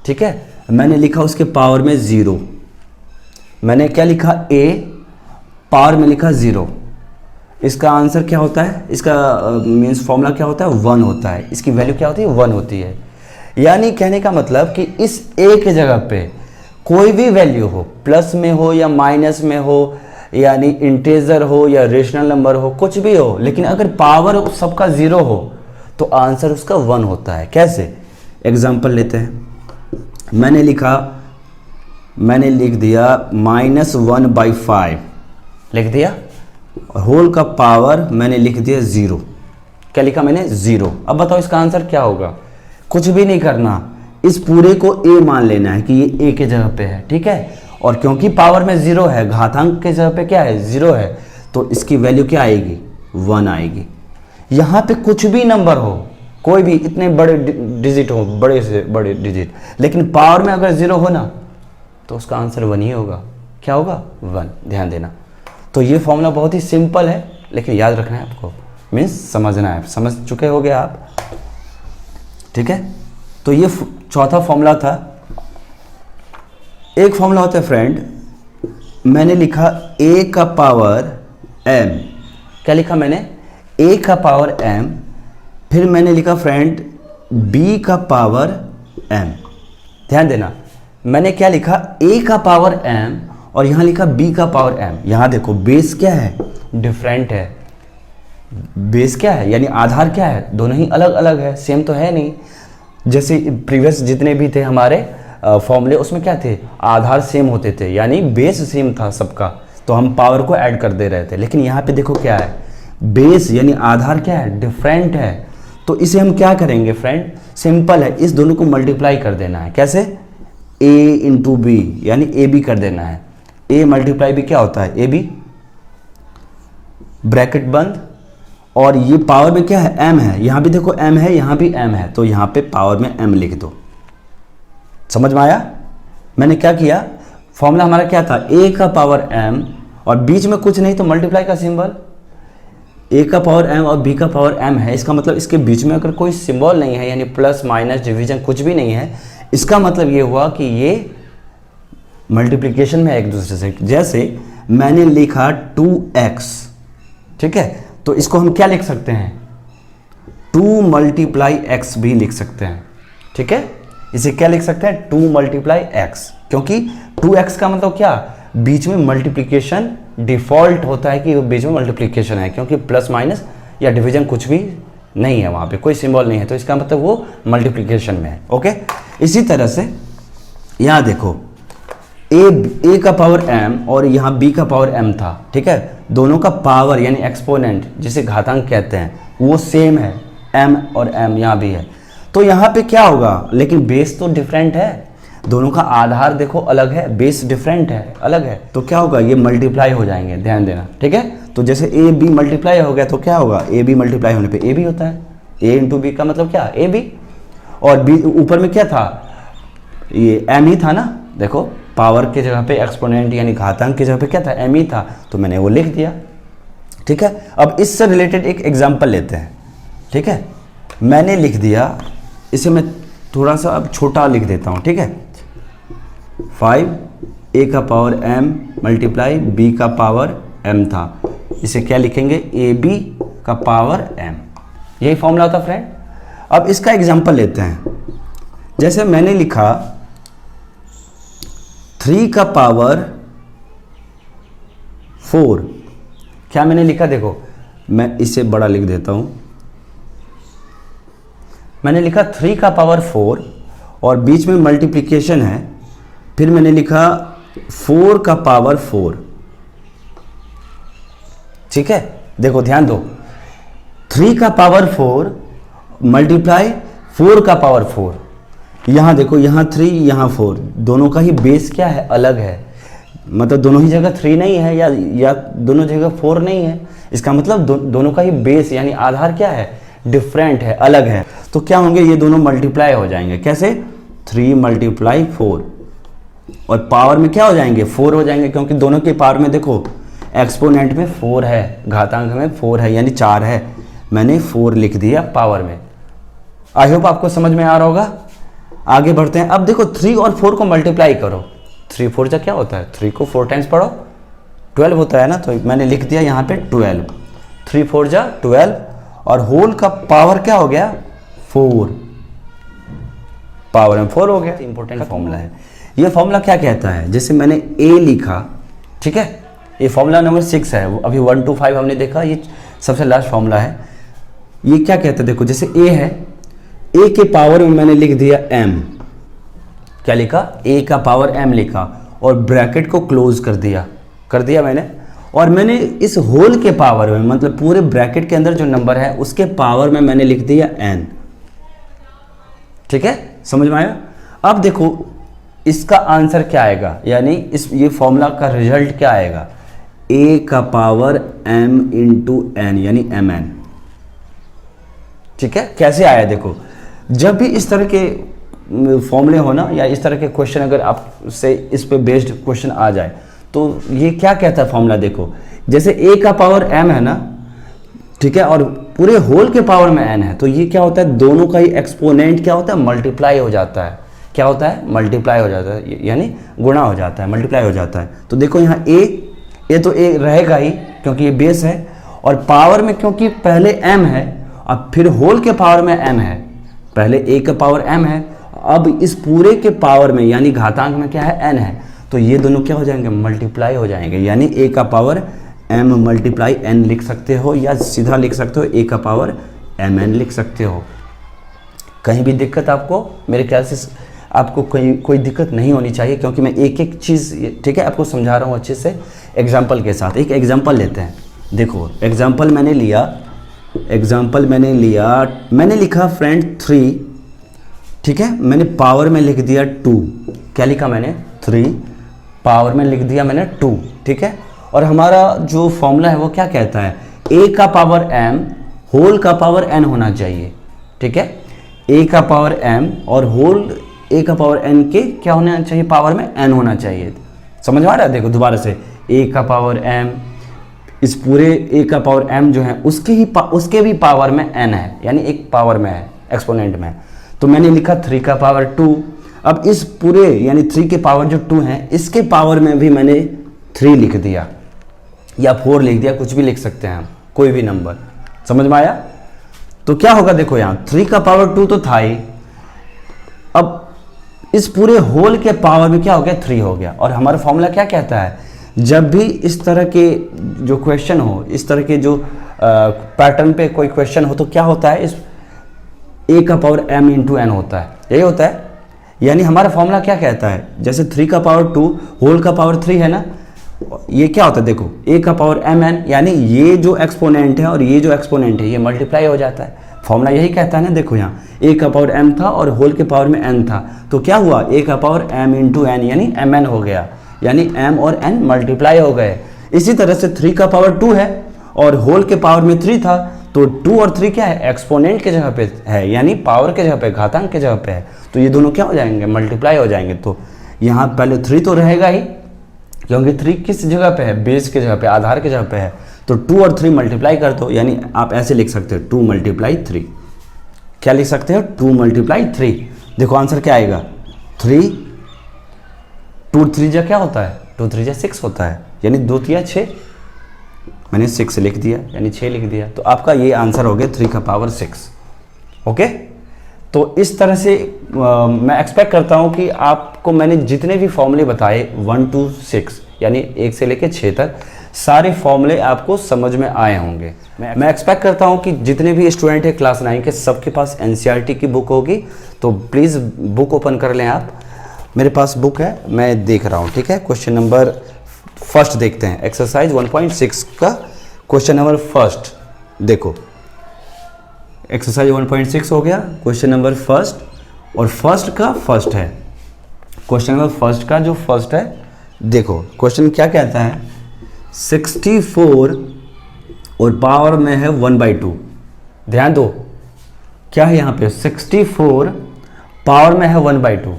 Speaker 1: ठीक है, मैंने लिखा उसके पावर में 0, मैंने क्या लिखा a पावर में लिखा 0। इसका आंसर क्या होता है, इसका मीन्स फॉर्मूला क्या होता है 1 होता है, इसकी वैल्यू क्या होती है 1 होती है। यानी कहने का मतलब कि इस a के जगह पे कोई भी वैल्यू हो, प्लस में हो या माइनस में हो, यानी इंटीजर हो या रेशनल नंबर हो, कुछ भी हो, लेकिन अगर पावर सबका 0 हो तो आंसर उसका 1 होता है। कैसे, एग्जांपल लेते हैं। मैंने लिख दिया -1/5 लिख दिया, होल का पावर मैंने लिख दिया 0। क्या लिखा मैंने 0। अब बताओ इसका आंसर क्या होगा, कुछ भी नहीं करना, इस पूरे को a मान लेना है कि ये a के जगह पे है, ठीक है। और क्योंकि पावर में 0 है, घातांक के जगह पे क्या है, 0 है, तो इसकी वैल्यू क्या आएगी, 1 आएगी। यहाँ पे कुछ भी नंबर हो, कोई भी इतने बड़े डिजिट हो, बड़े से बड़े डिजिट, लेकिन पावर में अगर 0 हो ना तो उसका आंसर 1 ही होगा। क्या होगा, 1। ध्यान देना। तो ये फॉर्मूला बहुत ही सिंपल है, लेकिन याद रखना है आपको, मीन्स समझना है। समझ चुके होगे आप, ठीक है। तो ये चौथा फॉर्मूला था। एक फॉर्मूला होता है फ्रेंड, मैंने लिखा a का पावर m। क्या लिखा मैंने, a का पावर m, फिर मैंने लिखा फ्रेंड b का पावर m। ध्यान देना, मैंने क्या लिखा, a का पावर m और यहाँ लिखा b का पावर m। यहाँ देखो बेस क्या है, डिफरेंट है। बेस क्या है, यानी आधार क्या है, दोनों ही अलग अलग है, सेम तो है नहीं। जैसे प्रीवियस जितने भी थे हमारे फॉर्मूले, उसमें क्या थे, आधार सेम होते थे, यानी बेस सेम था सबका, तो हम पावर को ऐड कर दे रहे थे। लेकिन यहाँ पे देखो क्या है, बेस यानी आधार क्या है, डिफरेंट है। तो इसे हम क्या करेंगे फ्रेंड, सिंपल है, इस दोनों को मल्टीप्लाई कर देना है। कैसे, a इंटू बी, यानी ए बी कर देना है। a मल्टीप्लाई भी क्या होता है, ए बी, ब्रैकेट बंद, और ये पावर में क्या है, m है। यहाँ भी देखो m है, यहाँ भी m है, तो यहाँ पे पावर में m लिख दो। समझ में आया। मैंने क्या किया, फॉर्मूला हमारा क्या था, a का पावर m और बीच में कुछ नहीं तो मल्टीप्लाई का सिंबल, a का पावर m और b का पावर m है। इसका मतलब इसके बीच में अगर कोई सिंबल नहीं है, यानी प्लस माइनस डिवीजन कुछ भी नहीं है, इसका मतलब ये हुआ कि ये मल्टीप्लिकेशन में है एक दूसरे से। जैसे मैंने लिखा 2x, ठीक है, तो इसको हम क्या लिख सकते हैं, 2 मल्टीप्लाई x भी लिख सकते हैं, ठीक है। इसे क्या लिख सकते हैं, 2 मल्टीप्लाई x, क्योंकि 2x का मतलब क्या, बीच में मल्टीप्लिकेशन डिफॉल्ट होता है कि बीच में मल्टीप्लिकेशन है, क्योंकि प्लस माइनस या डिवीजन कुछ भी नहीं है, वहाँ पे कोई सिंबल नहीं है, तो इसका मतलब वो मल्टीप्लिकेशन में है। ओके, इसी तरह से यहाँ देखो a का पावर m और यहाँ b का पावर m था, ठीक है। दोनों का पावर यानी एक्सपोनेंट, जिसे घातांक कहते हैं, वो सेम है, m और m यहाँ भी है। तो यहाँ पे क्या होगा, लेकिन बेस तो डिफरेंट है, दोनों का आधार देखो अलग है, बेस डिफरेंट है, अलग है, तो क्या होगा, ये मल्टीप्लाई हो जाएंगे। ध्यान देना, ठीक है। तो जैसे a b मल्टीप्लाई हो गया तो क्या होगा, a b मल्टीप्लाई होने पे a b होता है, a इंटू बी का मतलब क्या, a b, और b ऊपर में क्या था, ये m ही था ना। देखो पावर के जगह पे एक्सपोनेंट यानी घातांक की जगह पे क्या था, m ही था, तो मैंने वो लिख दिया, ठीक है। अब इससे रिलेटेड एक एग्जांपल लेते हैं, ठीक है। मैंने लिख दिया, इसे मैं थोड़ा सा अब छोटा लिख देता हूँ, ठीक है। 5 a का पावर m मल्टीप्लाई b का पावर m था, इसे क्या लिखेंगे, ए बी का पावर m। यही फॉर्मूला था फ्रेंड। अब इसका एग्जांपल लेते हैं। जैसे मैंने लिखा 3 का पावर 4, क्या मैंने लिखा, देखो मैं इसे बड़ा लिख देता हूं। मैंने लिखा 3 का पावर 4 और बीच में मल्टीप्लिकेशन है, फिर मैंने लिखा 4 का पावर 4, ठीक है। देखो ध्यान दो, 3 का पावर 4 मल्टीप्लाई 4 का पावर 4। यहाँ देखो, यहाँ 3 यहाँ 4, दोनों का ही बेस क्या है, अलग है, मतलब दोनों ही जगह 3 नहीं है या दोनों जगह 4 नहीं है। इसका मतलब दोनों का ही बेस यानी आधार क्या है, डिफरेंट है, अलग है। तो क्या होंगे, ये दोनों मल्टीप्लाई हो जाएंगे। कैसे, 3 मल्टीप्लाई 4, और पावर में क्या हो जाएंगे, 4 हो जाएंगे, क्योंकि दोनों के पावर में देखो एक्सपोनेंट में 4 है, घातांक में 4 है, यानी 4 है। मैंने 4 लिख दिया पावर में। आई होप आपको समझ में आ रहा होगा। आगे बढ़ते हैं। अब देखो 3 और 4 को मल्टीप्लाई करो, 3 4 जा क्या होता है, 3 को 4 टाइम्स पढ़ो, 12 होता है ना। तो मैंने लिख दिया यहाँ पे 12, 3 4 जा 12, और होल का पावर क्या हो गया, 4, पावर में 4 हो गया। इंपॉर्टेंट फॉर्मूला है ये। फॉर्मूला क्या कहता है, जैसे मैंने a लिखा, ठीक है, ये फॉर्मूला नंबर 6 है, अभी 1 to 5 हमने देखा, ये सबसे लास्ट फॉर्मूला है। ये क्या कहता है, देखो जैसे a है, a के पावर में मैंने लिख दिया m, क्या लिखा, a का पावर m लिखा, और ब्रैकेट को क्लोज कर दिया मैंने, और मैंने इस होल के पावर में, मतलब पूरे ब्रैकेट के अंदर जो नंबर है उसके पावर में मैंने लिख दिया n, ठीक है, समझ में आया। अब देखो इसका आंसर क्या आएगा, यानी इस ये फॉर्मूला का रिजल्ट क्या आएगा, a का पावर m इंटू एन यानी mn। ठीक है, कैसे आया देखो, जब भी इस तरह के फॉर्मूले हो ना, या इस तरह के क्वेश्चन अगर आपसे इस पे बेस्ड क्वेश्चन आ जाए, तो ये क्या कहता है फॉर्मूला देखो, जैसे a का पावर m है ना, ठीक है, और पूरे होल के पावर में n है, तो ये क्या होता है, दोनों का ही एक्सपोनेंट क्या होता है, मल्टीप्लाई हो जाता है। क्या होता है, मल्टीप्लाई हो जाता है, यानी गुणा हो जाता है, मल्टीप्लाई हो जाता है। तो देखो यहाँ a तो a रहेगा ही क्योंकि ये बेस है, और पावर में क्योंकि पहले m है, अब फिर होल के पावर में m है, पहले a का पावर m है, अब इस पूरे के पावर में यानी घातांक में क्या है, n है, तो ये दोनों क्या हो जाएंगे, मल्टीप्लाई हो जाएंगे, यानी a का पावर m मल्टीप्लाई n लिख सकते हो, या सीधा लिख सकते हो a का पावर mn लिख सकते हो। कहीं भी दिक्कत आपको, मेरे ख्याल से आपको कोई दिक्कत नहीं होनी चाहिए, क्योंकि मैं एक एक चीज़, ठीक है, आपको समझा रहा हूँ अच्छे से एग्जाम्पल के साथ। एक एग्जाम्पल लेते हैं, देखो एग्जाम्पल मैंने लिया, मैंने लिखा फ्रेंड 3, ठीक है, मैंने पावर में लिख दिया 2, क्या लिखा मैंने, 3, पावर में लिख दिया मैंने 2, ठीक है, और हमारा जो फॉर्मूला है वो क्या कहता है, a का पावर m होल का पावर n होना चाहिए, ठीक है, a का पावर m और होल a का पावर n के क्या होना चाहिए, पावर में n होना चाहिए। समझ में आ रहा है, देखो दोबारा से, a का पावर m, इस पूरे a का पावर m जो है उसके भी पावर में n है, यानी एक पावर में है, एक्सपोनेंट में। तो मैंने लिखा 3 का पावर 2, अब इस पूरे यानी 3 के पावर जो 2 है, इसके पावर में भी मैंने 3 लिख दिया या 4 लिख दिया, कुछ भी लिख सकते हैं हम, कोई भी नंबर। समझ में आया? तो क्या होगा देखो, यहाँ 3 का पावर 2 तो था ही, अब इस पूरे होल के पावर में क्या हो गया, 3 हो गया। और हमारा फॉर्मूला क्या कहता है, जब भी इस तरह के जो क्वेश्चन हो, इस तरह के जो पैटर्न पे कोई क्वेश्चन हो, तो क्या होता है, इस a का पावर m इंटू एन होता है, यही होता है। यानी हमारा फॉर्मूला क्या कहता है, जैसे 3 का पावर 2 होल का पावर 3 है ना, ये क्या होता है देखो, a का पावर mn, यानी ये जो एक्सपोनेंट है और ये जो एक्सपोनेंट है ये मल्टीप्लाई हो जाता है। फॉर्मूला यही कहता है ना, देखो यहाँ a का पावर m था और होल के पावर में n था, तो क्या हुआ, a का पावर m इंटू एन यानी mn हो गया, यानी m और n मल्टीप्लाई हो गए। इसी तरह से 3 का पावर 2 है और होल के पावर में 3 था, तो 2 और 3 क्या है, एक्सपोनेंट के जगह पे है, यानी पावर के जगह पे, घातांक के जगह पे है, तो ये दोनों क्या हो जाएंगे, मल्टीप्लाई हो जाएंगे। तो यहाँ पहले 3 तो रहेगा ही, क्योंकि 3 किस जगह पे है, बेस के जगह पे, आधार के जगह पे है, तो 2 और 3 मल्टीप्लाई कर दो, यानी आप ऐसे लिख सकते हो 2 मल्टीप्लाई 3। क्या लिख सकते हो, 2 मल्टीप्लाई 3। देखो आंसर क्या आएगा, 3, 2 3 जा क्या होता है, 2 3 जा 6 होता है, यानी 2 3 6, मैंने 6 लिख दिया, यानी 6 लिख दिया, तो आपका ये आंसर हो गया 3 का पावर 6। ओके, तो इस तरह से मैं एक्सपेक्ट करता हूँ कि आपको मैंने जितने भी फॉर्मूले बताए 1 to 6 यानी 1 से लेकर 6 तक, सारे फॉर्मूले आपको समझ में आए होंगे। मैं एक्सपेक्ट करता हूँ कि जितने भी स्टूडेंट हैं क्लास 9 के, सबके पास एनसीईआरटी की बुक होगी, तो प्लीज़ बुक ओपन कर लें आप। मेरे पास बुक है, मैं देख रहा हूँ, ठीक है। क्वेश्चन नंबर फर्स्ट देखते हैं, एक्सरसाइज 1.6 का क्वेश्चन नंबर फर्स्ट। देखो एक्सरसाइज 1.6 हो गया, क्वेश्चन नंबर फर्स्ट, और फर्स्ट का फर्स्ट है, क्वेश्चन नंबर फर्स्ट का जो फर्स्ट है, देखो क्वेश्चन क्या कहता है, 64 और पावर में है 1/2। ध्यान दो क्या है यहाँ पे, 64 पावर में है 1/2,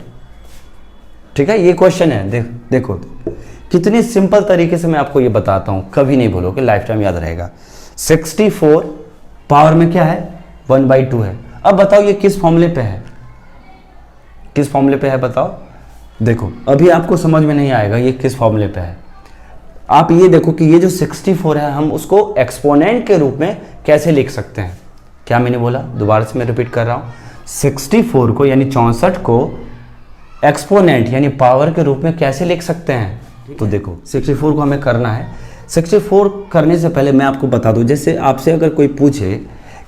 Speaker 1: ठीक है, ये क्वेश्चन है। देखो कितनी सिंपल तरीके से मैं आपको ये बताता हूँ, कभी नहीं भूलोगे, लाइफ टाइम याद रहेगा। 64 पावर में क्या है, 1/2 है। अब बताओ ये किस फॉर्मूले पे है, किस फॉर्मूले पे है बताओ। देखो अभी आपको समझ में नहीं आएगा ये किस फॉर्मूले पे है। आप ये देखो कि ये जो 64 है, हम उसको एक्सपोनेंट के रूप में कैसे लिख सकते हैं। क्या मैंने बोला, दोबारा से मैं रिपीट कर रहा हूँ, 64 को यानी 64 को एक्सपोनेंट यानी पावर के रूप में कैसे लिख सकते हैं। तो देखो 64 को हमें करना है। 64 करने से पहले मैं आपको बता दूं, जैसे आपसे अगर कोई पूछे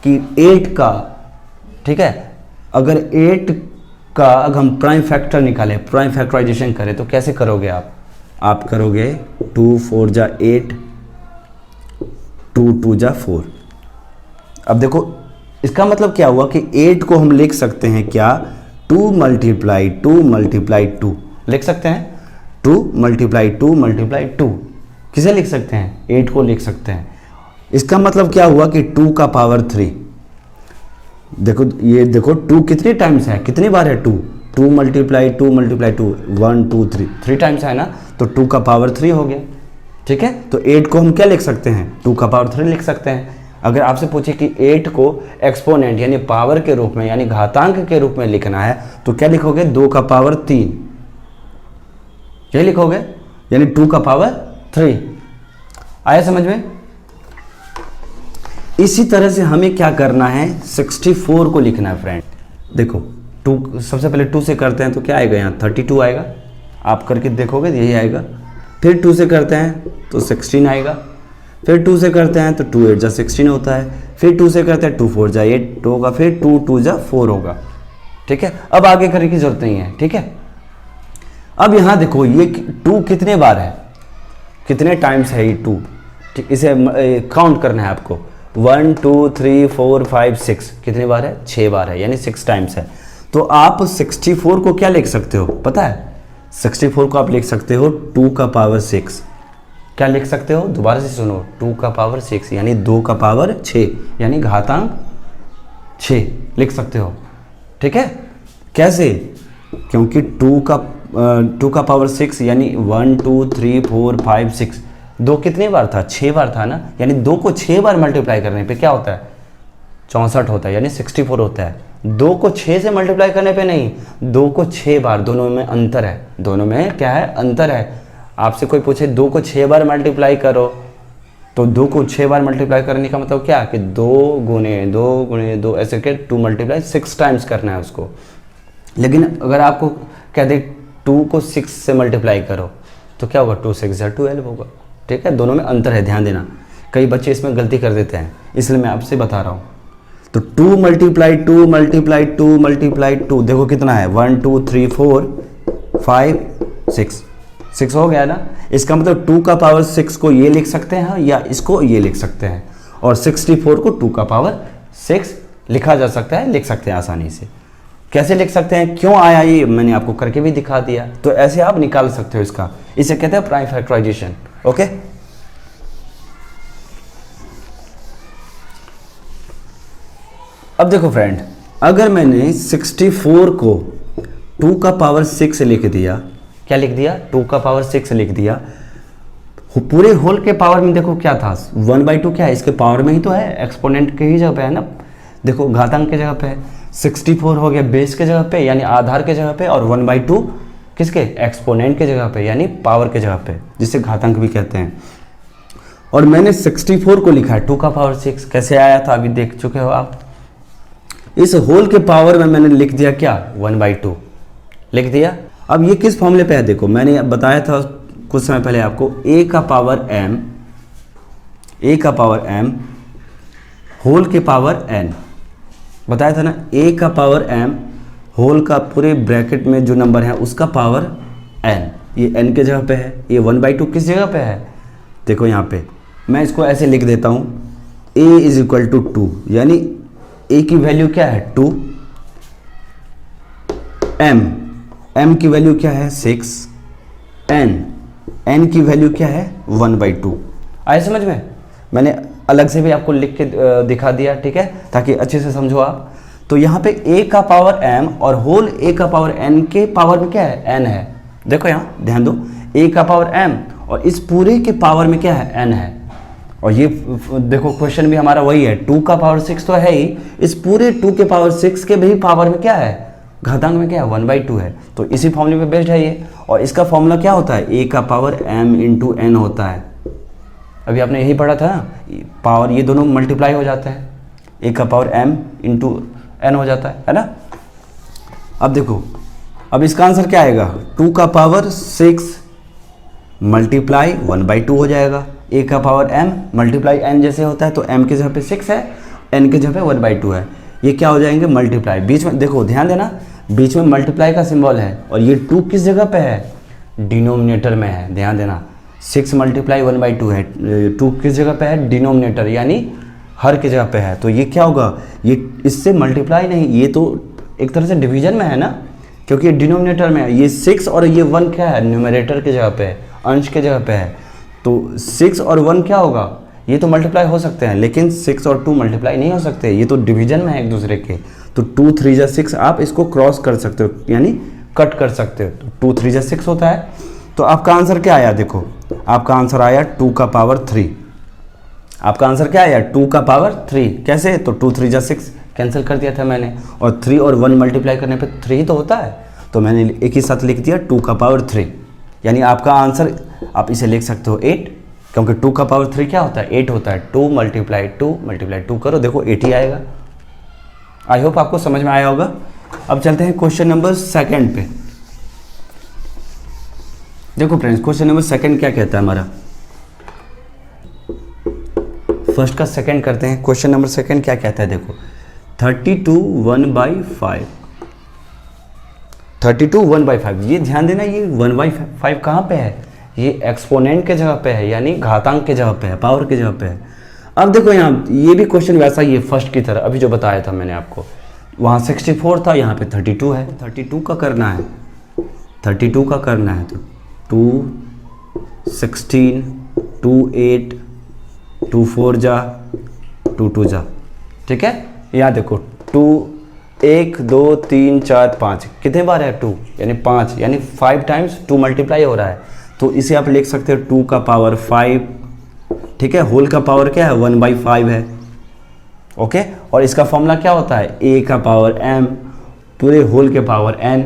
Speaker 1: कि 8 का, ठीक है, अगर 8 का अगर हम प्राइम फैक्टर निकालें, प्राइम फैक्टराइजेशन करें, तो कैसे करोगे आप करोगे 2 4 जा 8, 2 2 जा 4। अब देखो इसका मतलब क्या हुआ कि 8 को हम लिख सकते हैं क्या, 2 मल्टीप्लाई 2 मल्टीप्लाई 2 लिख सकते हैं, 2 मल्टीप्लाई 2 मल्टीप्लाई 2 किसे लिख सकते हैं, 8 को लिख सकते हैं। इसका मतलब क्या हुआ कि 2 का पावर 3, देखो ये देखो 2 कितने टाइम्स है, कितनी बार है 2, 2 मल्टीप्लाई 2 मल्टीप्लाई 2, 1 2 3, 3 टाइम्स है ना, तो 2 का पावर 3 हो गया। ठीक है, तो 8 को हम क्या लिख सकते हैं, 2 का पावर 3 लिख सकते हैं। अगर आपसे पूछे कि 8 को एक्सपोनेंट यानी पावर के रूप में यानी घातांक के रूप में लिखना है तो क्या लिखोगे, 2 का पावर 3, यही लिखोगे, यानी 2 का पावर 3। आया समझ में? इसी तरह से हमें क्या करना है, 64 को लिखना है फ्रेंड। देखो 2 सबसे पहले 2 से करते हैं तो क्या आएगा, यहाँ 32 आएगा, आप करके देखोगे यही आएगा। फिर 2 से करते हैं तो 16 आएगा, फिर 2 से करते हैं तो 2 8 जा 16 होता है, फिर 2 से करते हैं 2 4 जा 8 होगा, फिर 2 2 जा 4 होगा। ठीक है, अब आगे करने की जरूरत नहीं है। ठीक है, अब यहाँ देखो ये 2 कितने बार है, कितने टाइम्स है ये 2, ठीक, इसे काउंट करना है आपको। 1 2 3 4 5 6 कितने बार है, 6 बार है, यानी 6 टाइम्स है। तो आप 64 को क्या लिख सकते हो पता है, 64 को आप लिख सकते हो 2 का पावर 6। क्या लिख सकते हो, दोबारा से सुनो, 2 का पावर 6 यानी 2 का पावर 6 यानी घातांक 6 लिख सकते हो। ठीक है, कैसे, क्योंकि 2 का पावर 6 यानी 1 2 3 4 5 6, 2 कितनी बार था, 6 बार था ना, यानी 2 को 6 बार मल्टीप्लाई करने पे क्या होता है, 64 होता है, यानी 64 होता है। 2 को 6 से मल्टीप्लाई करने पे नहीं, 2 को 6 बार, दोनों में अंतर है, दोनों में क्या है, अंतर है। आपसे कोई पूछे 2 को 6 बार मल्टीप्लाई करो तो 2 को 6 बार मल्टीप्लाई करने का मतलब क्या, कि 2 गुणे 2 गुणे 2 ऐसे के 2 मल्टीप्लाई 6 टाइम्स करना है उसको। लेकिन अगर आपको कह दे 2 को 6 से मल्टीप्लाई करो तो क्या होगा, 2 6 जा 12 होगा। ठीक है, दोनों में अंतर है, ध्यान देना, कई बच्चे इसमें गलती कर देते हैं, इसलिए मैं आपसे बता रहा हूँ। तो 2 मल्टीप्लाई 2 मल्टीप्लाई 2 मल्टीप्लाई 2 देखो कितना है, 1 2 3 4 5 6 हो गया ना। इसका मतलब 2 का पावर 6 को ये लिख सकते हैं या इसको ये लिख सकते हैं, और 64 को 2 का पावर 6 लिखा जा सकता है, लिख सकते हैं आसानी से। कैसे लिख सकते हैं, क्यों आया ये मैंने आपको करके भी दिखा दिया, तो ऐसे आप निकाल सकते हो इसका, इसे कहते हैं प्राइम फैक्टराइजेशन। ओके, अब देखो फ्रेंड, अगर मैंने 64 को 2 का पावर 6 लिख दिया, क्या लिख दिया, 2 का पावर 6 लिख दिया, पूरे होल के पावर में देखो क्या था, 1/2 क्या है, इसके पावर में ही तो है, एक्सपोनेंट के ही जगह पे है ना, देखो घातांक के जगह पे है। 64 हो गया बेस के जगह पे यानी आधार के जगह पे, और 1/2 किसके, एक्सपोनेंट के जगह पे यानी पावर के जगह पे, जिसे घातांक भी कहते हैं। और मैंने 64 को लिखा है 2 का पावर 6, कैसे आया था अभी देख चुके हो आप। इस होल के पावर में मैंने लिख दिया क्या, 1/2 लिख दिया। अब ये किस फॉर्मूले पे है, देखो मैंने बताया था कुछ समय पहले आपको, a का पावर m होल के पावर n बताया था ना, a का पावर m होल का पूरे ब्रैकेट में जो नंबर है उसका पावर n, ये n के जगह पे है, ये 1/2 किस जगह पे है, देखो यहाँ पे मैं इसको ऐसे लिख देता हूँ, a = 2 यानी a की वैल्यू क्या है 2, m की वैल्यू क्या है 6, n की वैल्यू क्या है 1/2। आए समझ में, मैंने अलग से भी आपको लिख के दिखा दिया, ठीक है, ताकि अच्छे से समझो आप। तो यहाँ पे a का पावर m और होल a का पावर n के पावर में क्या है, n है। देखो यहाँ ध्यान दो, a का पावर m और इस पूरे के पावर में क्या है, n है। और ये देखो क्वेश्चन भी हमारा वही है, 2 का पावर 6 तो है ही, इस पूरे 2 के पावर 6 के भी पावर में क्या है, घातांक में क्या है 1/2 है। तो इसी फॉर्मूले पे बेस्ड है ये, और इसका फॉर्मूला क्या होता है, a का पावर m × n होता है। अभी आपने यही पढ़ा था ना, पावर ये दोनों मल्टीप्लाई हो जाता है, a का पावर m × n हो जाता है ना। अब देखो, अब इसका आंसर क्या आएगा, 2 का पावर 6 मल्टीप्लाई 1/2 हो जाएगा, a का पावर m मल्टीप्लाई n जैसे होता है, तो m के जगह पे 6 है, n के जगह पे 1/2 है, ये क्या हो जाएंगे मल्टीप्लाई। बीच में देखो ध्यान देना, बीच में मल्टीप्लाई का सिंबल है, और ये 2 किस जगह पे है, डिनोमिनेटर में है, ध्यान देना। 6 मल्टीप्लाई 1/2 है, 2 किस जगह पे है, डिनोमिनेटर यानी हर की जगह पे है, तो ये क्या होगा, ये इससे मल्टीप्लाई नहीं, ये तो एक तरह से डिवीजन में है ना, क्योंकि ये डिनोमिनेटर में है। ये 6 और ये 1 क्या है, न्यूमरेटर के जगह पे है, अंश के जगह पे है। तो 6 और 1 क्या होगा, ये तो मल्टीप्लाई हो सकते हैं, लेकिन 6 और 2 मल्टीप्लाई नहीं हो सकते, ये तो डिवीजन में है एक दूसरे के। तो 2 3 जा 6 आप इसको क्रॉस कर सकते हो, यानी कट कर सकते हो। तो 2 3 जा 6 होता है। तो आपका आंसर क्या आया, देखो आपका आंसर आया 2 का पावर 3। आपका आंसर क्या आया, 2 का पावर 3। कैसे, तो 2 3 जा 6 कैंसिल कर दिया था मैंने, और 3 और 1 मल्टीप्लाई करने पे 3 ही तो होता है, तो मैंने एक ही साथ लिख दिया 2 का पावर 3। यानी आपका आंसर आप इसे लिख सकते हो 8, क्योंकि 2 का पावर 3 क्या होता है, 8 होता है। 2 मल्टीप्लाई 2 करो, देखो 8 ही आएगा। आई होप आपको समझ में आया होगा। अब चलते हैं क्वेश्चन नंबर 2 पे। देखो फ्रेंड्स, क्वेश्चन नंबर 2 क्या कहता है हमारा, फर्स्ट का सेकंड करते हैं। क्वेश्चन नंबर 2 क्या कहता है, देखो 32 1/5। 32 1/5, ये ध्यान देना, ये 1/5 कहाँ पे है, ये एक्सपोनेंट के जगह पे है, यानी घातांक के जगह पे है, पावर के जगह पे है। अब देखो यहाँ ये भी क्वेश्चन वैसा ही है फर्स्ट की तरह, अभी जो बताया था मैंने आपको, वहाँ 64 था, यहाँ पे 32 है। 32 का करना है, 32 का करना है, तो 2 16 2 8 2 4 जा 2 2 जा, ठीक है। यहाँ देखो 2 1 2 3 4 5, कितने बार है 2, यानी 5, यानी 5 टाइम्स 2 मल्टीप्लाई हो रहा है। तो इसे आप लिख सकते हो 2 का पावर 5, ठीक है। होल का पावर क्या है, 1/5 है, ओके। और इसका फॉर्मूला क्या होता है, a का पावर m पूरे होल के पावर n,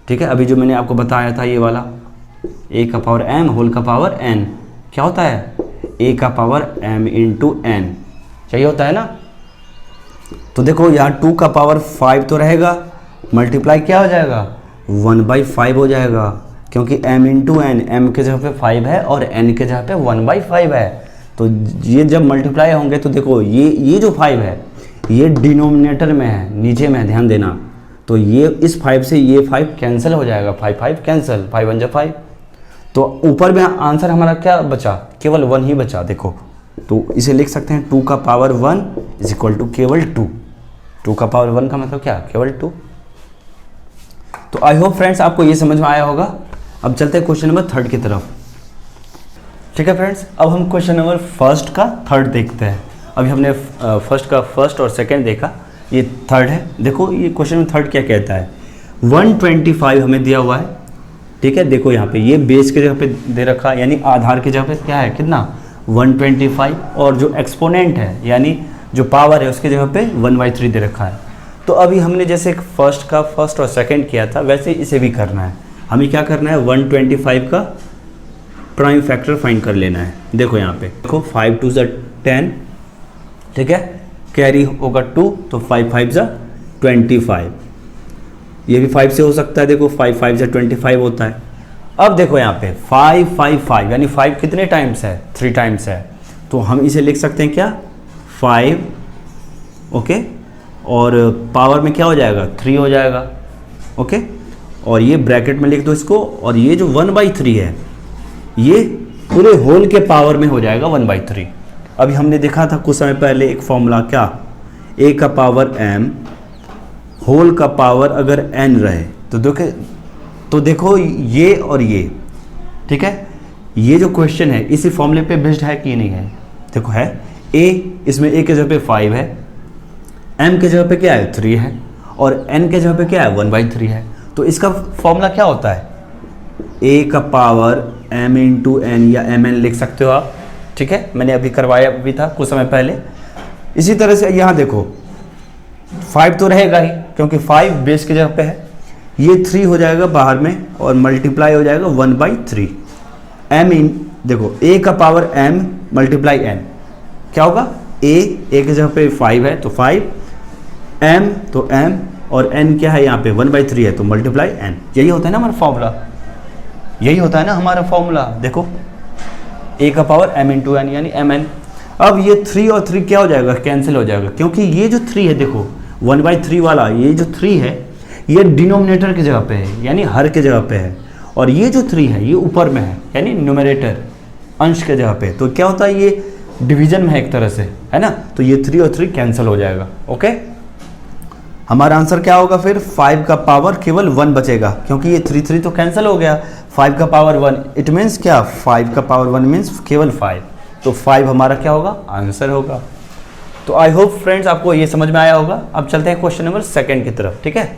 Speaker 1: ठीक है। अभी जो मैंने आपको बताया था ये वाला, a का पावर m होल का पावर n क्या होता है, a का पावर m इंटू n, चाहिए होता है ना। तो देखो यहाँ 2 का पावर 5 तो रहेगा, मल्टीप्लाई क्या हो जाएगा, 1/5 हो जाएगा, क्योंकि m इंटू n, m के जगह पे 5 है और n के जगह पे 1/5 है। तो ये जब मल्टीप्लाई होंगे तो देखो ये जो 5 है ये डिनोमिनेटर में है, नीचे में, ध्यान देना। तो ये इस 5 से ये 5 कैंसिल हो जाएगा, 5 5 कैंसिल, 5 1 जा 5। तो ऊपर में आंसर हमारा क्या बचा, केवल 1 ही बचा, देखो। तो इसे लिख सकते हैं 2 का पावर 1 इज इक्वल टू केवल 2। 2 का पावर 1 का मतलब क्या, केवल 2। तो आई होप फ्रेंड्स आपको ये समझ में आया होगा। अब चलते हैं क्वेश्चन नंबर 3 की तरफ, ठीक है फ्रेंड्स। अब हम क्वेश्चन नंबर 1 का 3 देखते हैं। अभी हमने फर्स्ट का फर्स्ट और सेकंड देखा, ये 3 है। देखो ये क्वेश्चन नंबर 3 क्या कहता है, 125 हमें दिया हुआ है, ठीक है। देखो यहाँ पे ये बेस के जगह पे दे रखा है, यानी आधार के जगह पे क्या है, कितना 125, और जो एक्सपोनेंट है यानी जो पावर है उसके जगह पे 1/3 दे रखा है। तो अभी हमने जैसे फर्स्ट का फर्स्ट और सेकंड किया था, वैसे इसे भी करना है। हमें क्या करना है, 125 का प्राइम फैक्टर फाइंड कर लेना है। देखो यहाँ पे देखो 5 2 जा 10, ठीक है, कैरी होगा 2, तो 5 5 जा 25, ये भी 5 से हो सकता है। देखो 5 5 जा 25 होता है। अब देखो यहाँ पे 5 5 5, यानी 5 कितने टाइम्स है, 3 टाइम्स है। तो हम इसे लिख सकते हैं क्या, 5, ओके, और पावर में क्या हो जाएगा, 3 हो जाएगा, ओके। और ये ब्रैकेट में लिख दो इसको, और ये जो 1/3 है ये पूरे होल के पावर में हो जाएगा 1/3। अभी हमने देखा था कुछ समय पहले एक फॉर्मूला, क्या, a का पावर m होल का पावर अगर n रहे तो देखो ये और ये, ठीक है, ये जो क्वेश्चन है इसी फॉर्मूले पे बेस्ड है कि नहीं है। देखो है a, इसमें a के जगह पे 5 है, m के जगह पे क्या है 3 है, और n के जगह पे क्या है 1/3 है। तो इसका फॉर्मूला क्या होता है, a का पावर m इंटू n या mn लिख सकते हो आप, ठीक है। मैंने अभी करवाया भी था कुछ समय पहले। इसी तरह से यहाँ देखो 5 तो रहेगा ही, क्योंकि 5 बेस की जगह पे है, ये 3 हो जाएगा बाहर में और मल्टीप्लाई हो जाएगा 1/3। m इन देखो a का पावर m मल्टीप्लाई n क्या होगा, a की जगह पे 5 है तो 5, m तो m, और n क्या है यहाँ पे 1/3 है तो मल्टीप्लाई n। यही होता है ना हमारा फॉर्मूला, यही होता है ना हमारा फॉर्मूला। देखो a का पावर m इंटू n यानी mn। अब ये 3 और 3 क्या हो जाएगा, कैंसिल हो जाएगा, क्योंकि ये जो 3 है देखो 1/3 वाला, ये जो 3 है ये डिनोमिनेटर की जगह पे है, यानी हर के जगह पे है, और ये जो 3 है ये ऊपर में है, यानी न्यूमरेटर अंश के जगह पे। तो क्या होता है, ये डिवीजन में है एक तरह से, है ना। तो ये 3 और 3 कैंसिल हो जाएगा, ओके। हमारा आंसर क्या होगा फिर? 5 का पावर केवल 1 बचेगा, क्योंकि ये 3 तो कैंसिल हो गया। 5 का पावर 1 इट मीन्स क्या? 5 का पावर 1 मीन्स केवल 5, तो 5 हमारा क्या होगा? आंसर होगा। तो आई होप फ्रेंड्स आपको ये समझ में आया होगा। अब चलते हैं क्वेश्चन नंबर 2 की तरफ, ठीक है।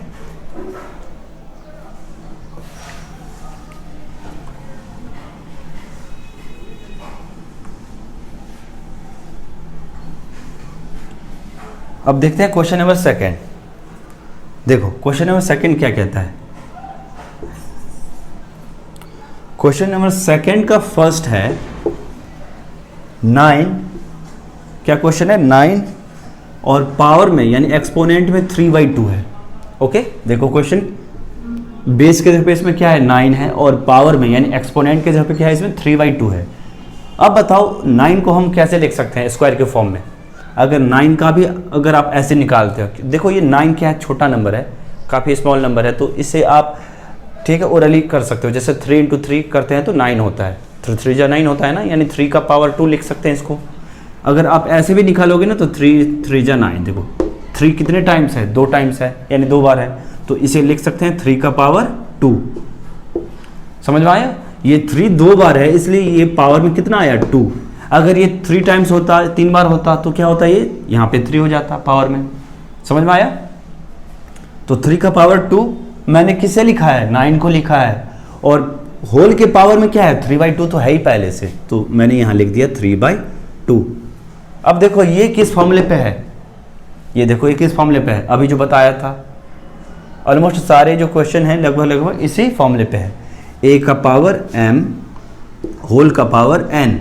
Speaker 1: अब देखते हैं क्वेश्चन नंबर 2। देखो क्वेश्चन नंबर 2 क्या कहता है। क्वेश्चन नंबर 2 का फर्स्ट है 9। क्या क्वेश्चन है? 9 और पावर में यानी एक्सपोनेंट में 3/2 है। ओके, देखो क्वेश्चन बेस के जगह पे इसमें क्या है? 9 है, और पावर में यानी एक्सपोनेंट के जगह पे क्या है? इसमें 3/2 है। अब बताओ 9 को हम कैसे लिख सकते हैं स्क्वायर के फॉर्म में? अगर 9 का भी अगर आप ऐसे निकालते हो, देखो ये 9 क्या है? छोटा नंबर है, काफ़ी स्मॉल नंबर है, तो इसे आप ठीक है ओरली कर सकते हो। जैसे 3 × 3 करते हैं तो 9 होता है, 3 3 जा 9 होता है ना, यानी 3 का पावर 2 लिख सकते हैं इसको। अगर आप ऐसे भी निकालोगे ना तो 3 3 जा 9। देखो 3 कितने टाइम्स है? 2 टाइम्स है, यानी 2 बार है, तो इसे लिख सकते हैं 3 का पावर 2। समझ में आया? ये 3 2 बार है, इसलिए ये पावर में कितना आया? 2। अगर ये 3 टाइम्स होता, 3 बार होता, तो क्या होता? ये यहाँ पे 3 हो जाता पावर में। समझ में आया? तो 3 का पावर 2 मैंने किसे लिखा है? 9 को लिखा है, और होल के पावर में क्या है? 3/2 तो है ही पहले से, तो मैंने यहाँ लिख दिया 3/2। अब देखो ये किस फॉर्मूले पे है? ये देखो ये किस फॉर्मूले पे है? अभी जो बताया था, ऑलमोस्ट सारे जो क्वेश्चन हैं लगभग इसी फॉर्मूले पे है। a का पावर m होल का पावर n,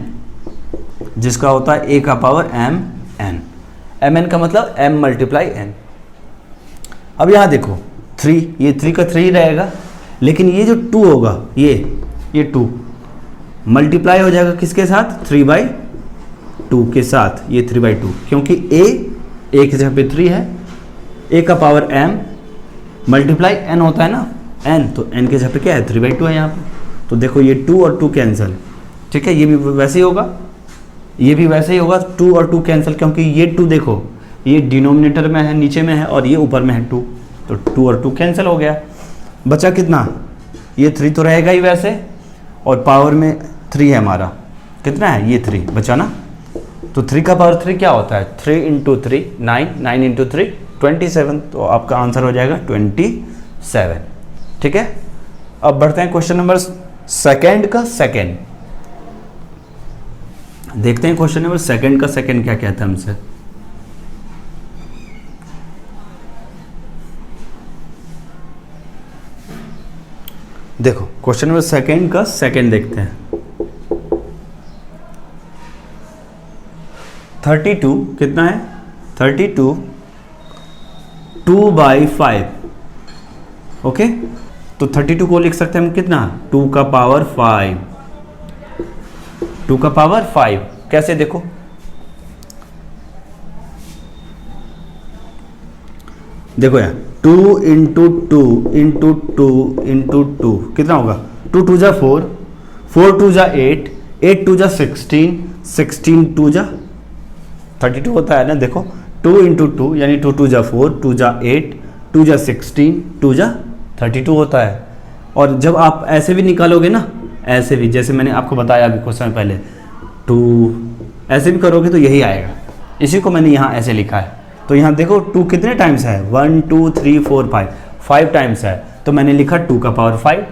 Speaker 1: जिसका होता है a का पावर m n। mn का मतलब m × n। अब यहाँ देखो 3, ये 3 का 3 रहेगा, लेकिन ये जो 2 होगा ये 2 मल्टीप्लाई हो जाएगा किसके साथ? 3/2 के साथ, ये 3/2, क्योंकि a की जगह पे 3 है, a का पावर m मल्टीप्लाई n होता है ना, n, तो n की जगह पे क्या है? 3/2 है यहाँ पे। तो देखो ये 2 और 2 कैंसिल, ठीक है, ये भी वैसे ही होगा, ये भी वैसे ही होगा, 2 और 2 कैंसिल, क्योंकि ये 2 देखो ये डिनोमिनेटर में है, नीचे में है, और ये ऊपर में है 2, तो 2 और 2 कैंसिल हो गया। बचा कितना? ये 3 तो रहेगा ही वैसे, और पावर में 3 है हमारा, कितना है? ये 3 बचा ना। तो 3 का पावर 3 क्या होता है? 3 × 3 9, 9 × 3 27, तो आपका आंसर हो जाएगा 27। ठीक है, अब बढ़ते हैं क्वेश्चन नंबर 2 का सेकंड। देखते हैं क्वेश्चन नंबर 2 का सेकंड क्या कहता है हमसे। देखो क्वेश्चन नंबर 2 का सेकंड देखते हैं। 32 कितना है? 32 2/5। ओके, तो 32 को लिख सकते हैं हम कितना? 2 का पावर 5। 2 का पावर 5 कैसे? देखो देखो यार, 2 × 2 × 2 × 2 कितना होगा? 2 2 जा 4, 4 2 जा 8, 8 2 जा 16, 16 2 जा 32 होता है ना। देखो 2 × 2 यानी 2 2 जा 4, 2 जा 8, 2 जा 16, 2 जा 32 होता है। और जब आप ऐसे भी निकालोगे ना, ऐसे भी, जैसे मैंने आपको बताया अभी कुछ समय पहले, 2 ऐसे भी करोगे तो यही आएगा। इसी को मैंने यहाँ ऐसे लिखा है। तो यहाँ देखो 2 कितने टाइम्स है? 1 2 3 4 5, 5 टाइम्स है, तो मैंने लिखा 2 का पावर 5।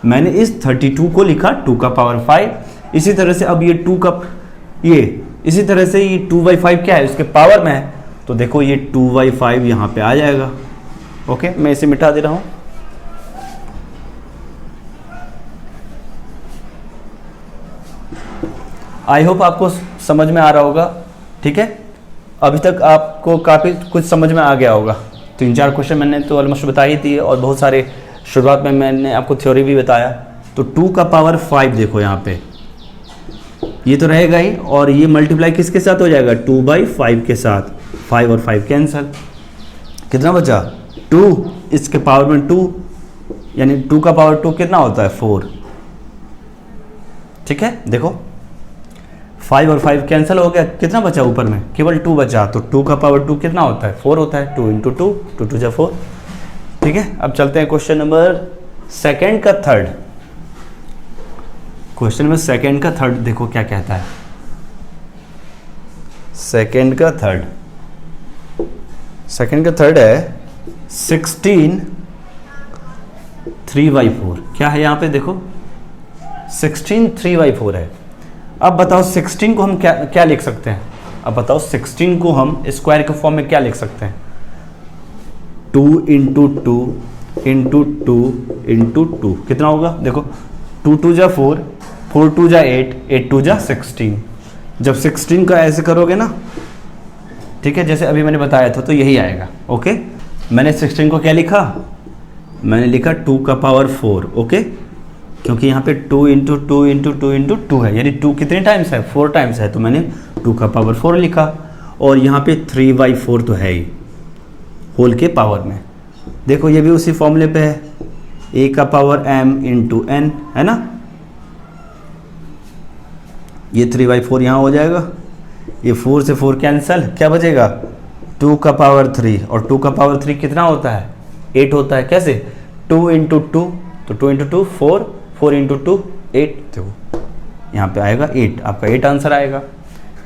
Speaker 1: मैंने इस 32 को लिखा 2 का पावर 5। इसी तरह से अब ये 2 का इसी तरह से ये 2/5 क्या है? उसके पावर में है, तो देखो ये 2/5 यहाँ पे आ जाएगा। ओके, मैं इसे मिटा दे रहा हूँ। आई होप आपको समझ में आ रहा होगा। ठीक है, अभी तक आपको काफ़ी कुछ समझ में आ गया होगा। 3-4 क्वेश्चन मैंने तो ऑलमोस्ट बता ही थी, और बहुत सारे शुरुआत में मैंने आपको थ्योरी भी बताया। तो 2 का पावर 5 देखो यहाँ पे, ये तो रहेगा ही, और ये मल्टीप्लाई किसके साथ हो जाएगा? 2/5 के साथ। 5 और 5 कैंसल, कितना बचा? 2, इसके पावर में 2, यानी 2 का पावर 2 कितना होता है? 4। ठीक है, देखो 5 और 5 कैंसिल हो गया, कितना बचा ऊपर में, केवल 2 बचा, तो 2 का पावर 2 कितना होता है, 4 होता है, 2 इंटू 2, 2 2 जा 4। ठीक है, अब चलते हैं क्वेश्चन नंबर सेकंड का थर्ड। क्वेश्चन नंबर सेकंड का थर्ड देखो क्या कहता है। सेकंड का थर्ड है 16 3/4। क्या है यहाँ पे देखो, 16 3/4 है। अब बताओ 16 को हम क्या लिख सकते हैं, अब बताओ 16 को हम स्क्वायर के फॉर्म में क्या लिख सकते हैं, 2 इंटू 2 इंटू 2 इंटू 2 कितना होगा, देखो 2 2 जा 4, 4 2 जा 8, 8 2 जा 16। जब 16 का ऐसे करोगे ना, ठीक है, जैसे अभी मैंने बताया था, तो यही आएगा। ओके, मैंने 16 को क्या लिखा, मैंने लिखा 2 का पावर 4। ओके, क्योंकि यहाँ पे 2 इंटू 2 इंटू 2 इंटू 2 है, यानी 2 कितने टाइम्स है, 4 टाइम्स है, तो मैंने 2 का पावर 4 लिखा। और यहाँ पे 3/4 तो है ही होल के पावर में। देखो ये भी उसी फॉर्मूले पे है, a का पावर m इंटू n, है ना। ये 3/4 यहाँ हो जाएगा, ये 4 से 4 कैंसल, क्या बचेगा, 2 का पावर 3, और 2 का पावर 3 कितना होता है, 8 होता है। कैसे, 2 इंटू 2, तो 2 इंटू 2 4, 4 इंटू 2 8, तो यहाँ पे आएगा 8, आपका 8 आंसर आएगा।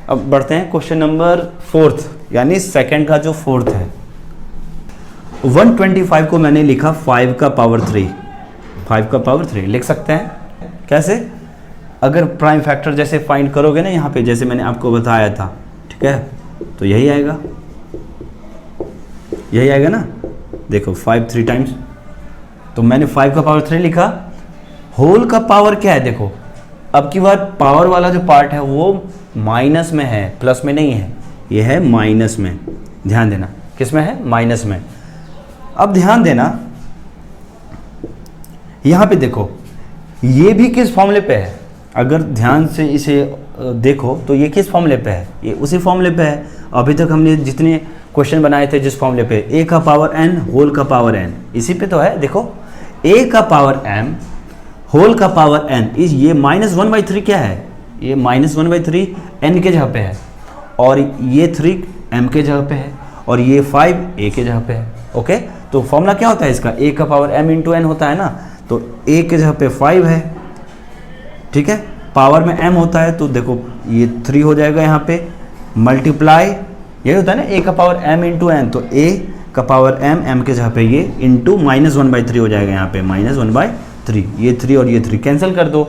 Speaker 1: अब बढ़ते हैं क्वेश्चन नंबर फोर्थ, यानी सेकंड का जो फोर्थ है। 125 को मैंने लिखा 5 का पावर 3, 5 का पावर 3 लिख सकते हैं। कैसे, अगर प्राइम फैक्टर जैसे फाइंड करोगे ना यहाँ पे, जैसे मैंने आपको बताया था, ठीक है, तो यही आएगा, यही आएगा ना। देखो 5 3 टाइम्स, तो मैंने 5 का पावर 3 लिखा। होल का पावर क्या है, देखो अब की बार पावर वाला जो पार्ट है वो माइनस में है, प्लस में नहीं है, ये है माइनस में, ध्यान देना, किस में है, माइनस में। अब ध्यान देना यहाँ पे देखो, ये भी किस फॉर्मूले पे है, अगर ध्यान से इसे देखो तो ये किस फॉर्मूले पे है, ये उसी फॉर्मूले पे है। अभी तक हमने जितने क्वेश्चन बनाए थे जिस फॉर्मूले पे, a का पावर n होल का पावर n, इसी पे तो है। देखो a का पावर m होल का पावर n, ये -1/3 क्या है, ये -1/3 n के जगह पे है, और ये 3 m के जगह पे है, और ये 5 a के जगह पे है। ओके, तो फॉर्मूला क्या होता है इसका, a का पावर m इंटू n होता है ना, तो a के जगह पे 5 है, ठीक है, पावर में m होता है, तो देखो ये 3 हो जाएगा यहाँ पे, मल्टीप्लाई, यही होता है ना a का पावर m इंटू n, तो a का पावर m के जगह पे ये इंटू -1/3 हो जाएगा यहाँ पे, -1/3, ये 3 और ये 3 कैंसिल कर दो।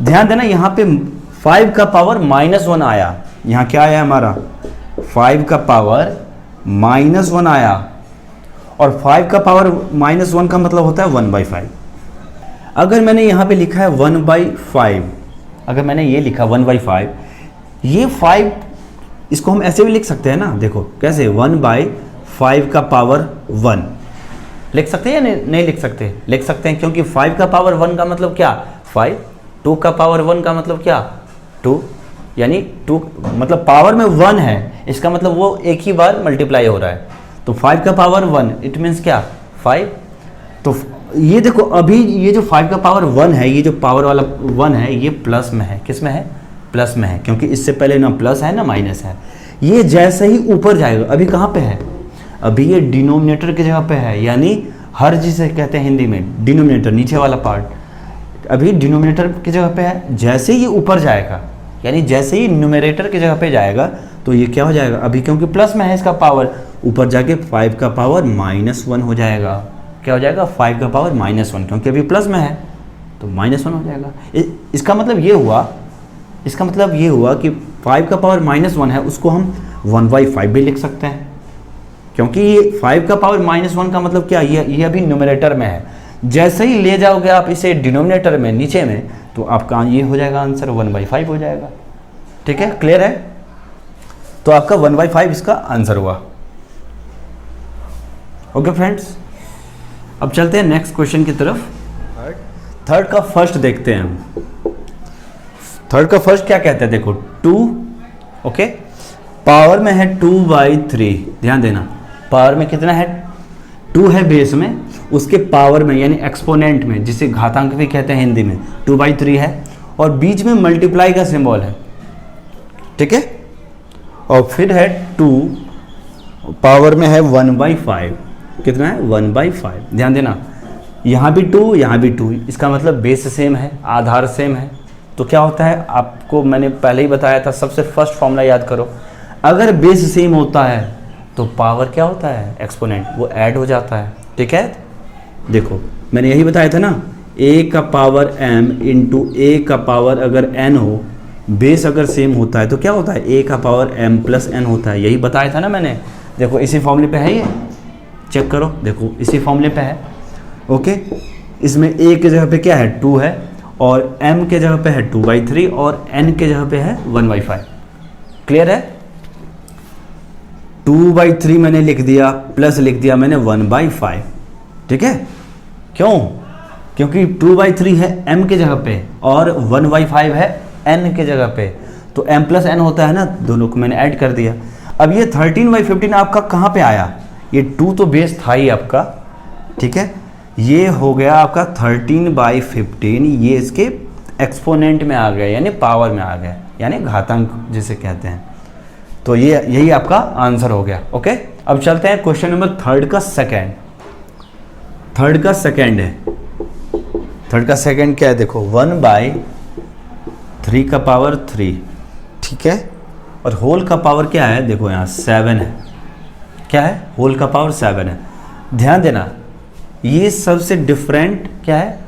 Speaker 1: ध्यान देना यहाँ पे 5 का पावर -1 आया, यहाँ क्या आया हमारा, 5 का पावर -1 आया, और 5 का पावर -1 का मतलब होता है 1/5। अगर मैंने यहाँ पे लिखा है 1/5, अगर मैंने ये लिखा 1/5, ये 5 इसको हम ऐसे भी लिख सकते हैं ना, देखो कैसे, 1/5 का पावर 1 लिख सकते हैं या नहीं लिख सकते, लिख सकते हैं, क्योंकि 5 का पावर 1 का मतलब क्या, 5, 2 का पावर 1 का मतलब क्या, 2, यानी 2 मतलब पावर में 1 है, इसका मतलब वो एक ही बार मल्टीप्लाई हो रहा है, तो 5 का पावर 1 इट मीन्स क्या, 5। तो ये देखो अभी ये जो 5 का पावर 1 है, ये जो पावर वाला 1 है, ये प्लस में है, किस में है, प्लस में है, क्योंकि इससे पहले ना प्लस है ना माइनस है। ये जैसे ही ऊपर जाएगा, अभी कहाँ पे है, अभी ये डिनोमिनेटर की जगह पे है, यानी हर जिसे कहते हैं हिंदी में डिनोमिनेटर, नीचे वाला पार्ट अभी डिनोमिनेटर की जगह पे है। जैसे ही ऊपर जाएगा, यानी जैसे ही न्यूमरेटर की जगह पे जाएगा, तो ये क्या हो जाएगा, अभी क्योंकि प्लस में है इसका पावर, ऊपर जाके 5 का पावर -1 हो जाएगा। क्या हो जाएगा, 5 का पावर -1, क्योंकि अभी प्लस में है तो -1 हो जाएगा। इसका मतलब ये हुआ, इसका मतलब ये हुआ कि 5 का पावर -1 है, उसको हम 1/5 भी लिख सकते हैं, क्योंकि ये 5 का पावर -1 का मतलब क्या, ये अभी न्यूमरेटर में है। जैसे ही ले जाओगे आप इसे डिनोमिनेटर में, नीचे में, तो आपका ये हो जाएगा आंसर 1/5 हो जाएगा। ठीक है, क्लियर है, तो आपका 1/5 इसका आंसर हुआ। ओके फ्रेंड्स, अब चलते हैं नेक्स्ट क्वेश्चन की तरफ। थर्ड का फर्स्ट देखते हैं हम। थर्ड का फर्स्ट क्या कहते हैं, देखो 2, ओके, पावर में है 2/3, ध्यान देना, पावर में कितना है, 2 है बेस में, उसके पावर में यानी एक्सपोनेंट में, जिसे घातांक भी कहते हैं हिंदी में, 2/3 है, और बीच में मल्टीप्लाई का सिंबल है, ठीक है। और फिर है 2 पावर में है 1/5, कितना है 1/5। ध्यान देना, यहाँ भी 2 यहाँ भी 2, इसका मतलब बेस सेम है, आधार सेम है। तो क्या होता है, आपको मैंने पहले ही बताया था, सबसे फर्स्ट फॉर्मूला याद करो, अगर बेस सेम होता है तो पावर क्या होता है, एक्सपोनेंट, वो ऐड हो जाता है। ठीक है, देखो मैंने यही बताया था ना, a का पावर m इंटू a का पावर अगर n हो, बेस अगर सेम होता है तो क्या होता है, a का पावर m प्लस n होता है। यही बताया था ना मैंने। देखो इसी फॉर्मूले पे है, ये चेक करो, देखो इसी फॉर्मूले पे है। ओके, इसमें a के जगह पे क्या है 2 है, और m के जगह पे है 2/3, और n के जगह पे है 1/5। क्लियर है, 2/3 मैंने लिख दिया, प्लस लिख दिया मैंने 1/5। ठीक है, क्यों, क्योंकि 2/3 है m के जगह पे और 1/5 है n के जगह पे, तो m प्लस n होता है ना, दोनों को मैंने ऐड कर दिया। अब ये 13/15 आपका कहाँ पे आया, ये 2 तो बेस था ही आपका। ठीक है, ये हो गया आपका 13/15, ये इसके एक्सपोनेंट में आ गया, यानी पावर में आ गया, यानी घातांक जिसे कहते हैं। तो ये यही आपका आंसर हो गया। ओके, अब चलते हैं क्वेश्चन नंबर थर्ड का सेकंड है। थर्ड का सेकंड क्या है, देखो 1/3 का पावर 3, ठीक है, और होल का पावर क्या है, देखो यहाँ 7 है। क्या है, होल का पावर 7 है। ध्यान देना, ये सबसे डिफरेंट क्या है,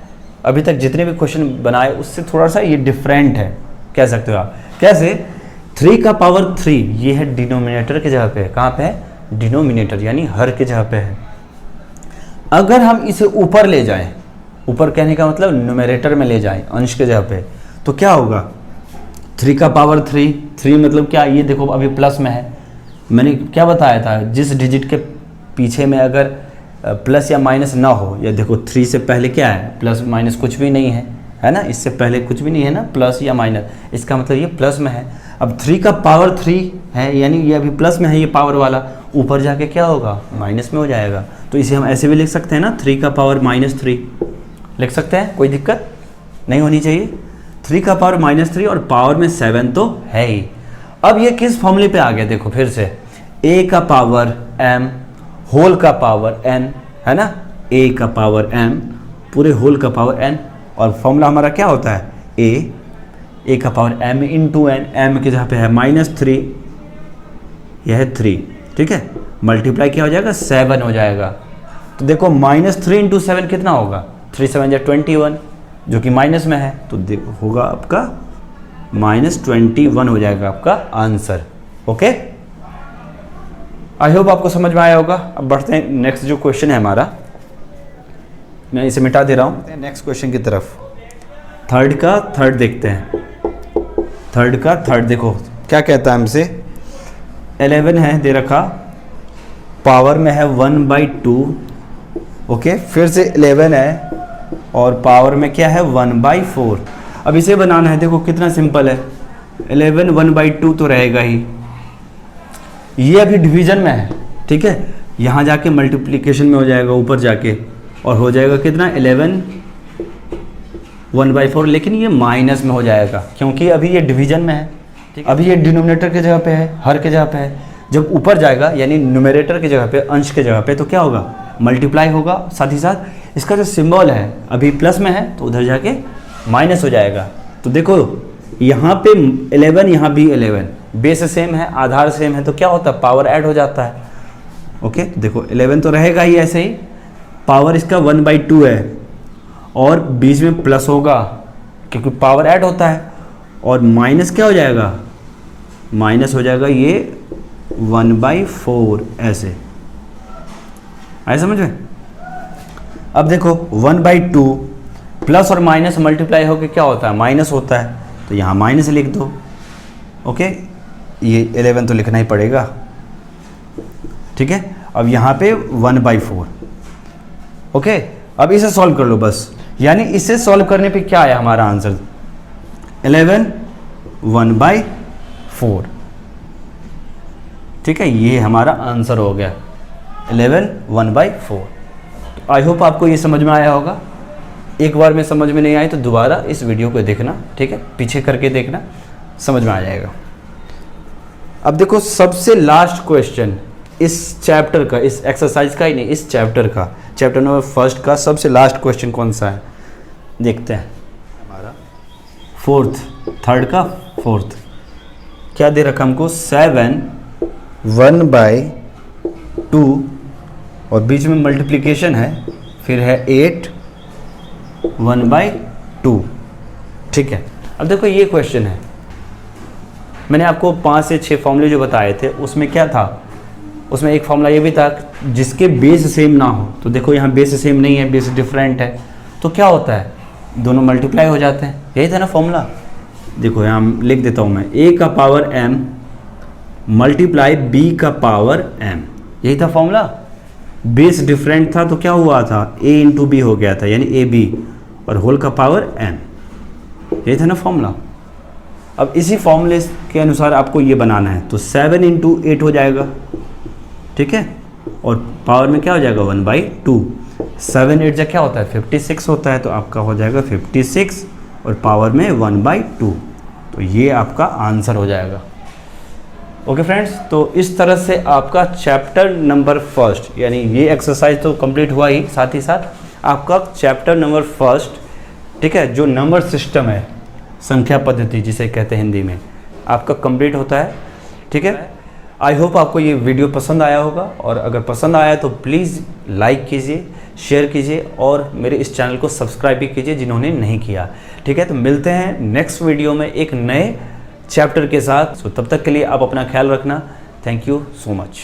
Speaker 1: अभी तक जितने भी क्वेश्चन बनाए उससे थोड़ा सा ये डिफरेंट है, कह सकते हो आप। कैसे, 3 का पावर 3 ये है डिनोमिनेटर की जगह पे है। कहाँ पे है, डिनोमिनेटर, यानी हर की जगह पे है। अगर हम इसे ऊपर ले जाएं, ऊपर कहने का मतलब न्यूमरेटर में ले जाएं, अंश के जगह पे, तो क्या होगा, 3 का पावर 3 मतलब क्या, ये देखो अभी प्लस में है। मैंने क्या बताया था, जिस डिजिट के पीछे में अगर प्लस या माइनस ना हो, या देखो 3 से पहले क्या है, प्लस माइनस कुछ भी नहीं है ना, इससे पहले कुछ भी नहीं है ना, प्लस या माइनस, इसका मतलब ये प्लस में है। अब 3 का पावर 3 है, यानी ये अभी प्लस में है, ये पावर वाला ऊपर जाके क्या होगा, माइनस में हो जाएगा। तो इसे हम ऐसे भी लिख सकते हैं ना, 3 का पावर -3 लिख सकते हैं, कोई दिक्कत नहीं होनी चाहिए। 3 का पावर -3 और पावर में 7 तो है ही। अब ये किस फॉर्मूले पे आ गया, देखो फिर से, a का पावर m होल का पावर n, है ना, a का पावर m पूरे होल का पावर n, और फॉर्मूला हमारा क्या होता है, a का power m into n, m की जगह पे है -3, यह है 3, ठीक है, मल्टीप्लाई क्या हो जाएगा, 7 हो जाएगा। तो देखो -3 इंटू 7 कितना होगा, 3 7 या 21, जो कि माइनस में है, तो होगा आपका -21 हो जाएगा आपका आंसर। ओके, आई होप आपको समझ में आया होगा। अब बढ़ते हैं, नेक्स्ट जो क्वेश्चन है हमारा, मैं इसे मिटा दे रहा हूँ, नेक्स्ट क्वेश्चन की तरफ। थर्ड का थर्ड देखते हैं। थर्ड का थर्ड देखो क्या कहता है हमसे, 11 है दे रखा, पावर में है 1/2, ओके, फिर से 11 है और पावर में क्या है 1/4। अब इसे बनाना है, देखो कितना सिंपल है, 11 1/2 तो रहेगा ही, ये अभी डिवीजन में है, ठीक है, यहाँ जाके मल्टीप्लिकेशन में हो जाएगा ऊपर जाके, और हो जाएगा कितना 11 1/4, लेकिन ये माइनस में हो जाएगा क्योंकि अभी ये डिवीजन में है, अभी ये डिनोमिनेटर की जगह पे है, हर की जगह पे है। जब ऊपर जाएगा यानी न्यूमरेटर की जगह पे, अंश की जगह पे, तो क्या होगा, मल्टीप्लाई होगा, साथ ही साथ इसका जो सिंबल है अभी प्लस में है तो उधर जाके माइनस हो जाएगा। तो देखो यहाँ पे 11, यहाँ भी 11, बेस सेम है, आधार सेम है, तो क्या होता है, पावर ऐड हो जाता है। ओके, देखो 11 तो रहेगा ही ऐसे ही, पावर इसका 1/2 है और बीच में प्लस होगा क्योंकि पावर ऐड होता है, और माइनस क्या हो जाएगा, माइनस हो जाएगा ये 1/4, ऐसे आए समझ में। अब देखो 1/2 प्लस और माइनस मल्टीप्लाई होकर क्या होता है, माइनस होता है, तो यहाँ माइनस लिख दो। ओके, ये 11 तो लिखना ही पड़ेगा, ठीक है। अब यहाँ पे 1/4, ओके। अब इसे सॉल्व कर लो बस, यानी इसे सॉल्व करने पे क्या आया हमारा आंसर, 11 1/4, ठीक है, ये हमारा आंसर हो गया 11 1/4। आई होप आपको ये समझ में आया होगा। एक बार में समझ में नहीं आई तो दोबारा इस वीडियो को देखना, ठीक है, पीछे करके देखना, समझ में आ जाएगा। अब देखो सबसे लास्ट क्वेश्चन इस चैप्टर का, इस एक्सरसाइज का ही नहीं, इस चैप्टर का, चैप्टर नंबर फर्स्ट का सबसे लास्ट क्वेश्चन कौन सा है देखते हैं। हमारा थर्ड का फोर्थ क्या दे रखा हमको, 7 1/2 और बीच में मल्टीप्लिकेशन है, फिर है 8 1/2। ठीक है, अब देखो ये क्वेश्चन है, मैंने आपको 5 से 6 फॉर्मूले जो बताए थे उसमें क्या था, उसमें एक फॉर्मूला ये भी था जिसके बेस सेम ना हो। तो देखो यहाँ बेस सेम नहीं है, बेस डिफरेंट है, तो क्या होता है, दोनों मल्टीप्लाई हो जाते हैं। यही था ना फॉर्मूला। देखो यहाँ लिख देता हूँ मैं, a का पावर m मल्टीप्लाई b का पावर m, यही था फॉर्मूला। बेस डिफरेंट था तो क्या हुआ था, a इंटू बी हो गया था, यानी ab और होल का पावर m, यही था ना फॉर्मूला। अब इसी फॉर्मूले के अनुसार आपको ये बनाना है, तो 7 इंटू 8 हो जाएगा, ठीक है, और पावर में क्या हो जाएगा 1/2। 7 8 जा क्या होता है 56 होता है, तो आपका हो जाएगा 56 और पावर में 1/2, तो ये आपका आंसर हो जाएगा। ओके फ्रेंड्स, तो इस तरह से आपका चैप्टर नंबर फर्स्ट, यानी ये एक्सरसाइज तो कंप्लीट हुआ ही, साथ ही साथ आपका चैप्टर नंबर फर्स्ट, ठीक है, जो नंबर सिस्टम है, संख्या पद्धति जिसे कहते हैं हिंदी में, आपका कंप्लीट होता है। ठीक है, आई होप आपको ये वीडियो पसंद आया होगा, और अगर पसंद आया तो प्लीज़ लाइक कीजिए, शेयर कीजिए और मेरे इस चैनल को सब्सक्राइब भी कीजिए जिन्होंने नहीं किया। ठीक है, तो मिलते हैं नेक्स्ट वीडियो में एक नए चैप्टर के साथ। सो तब तक के लिए आप अपना ख्याल रखना। Thank you so much.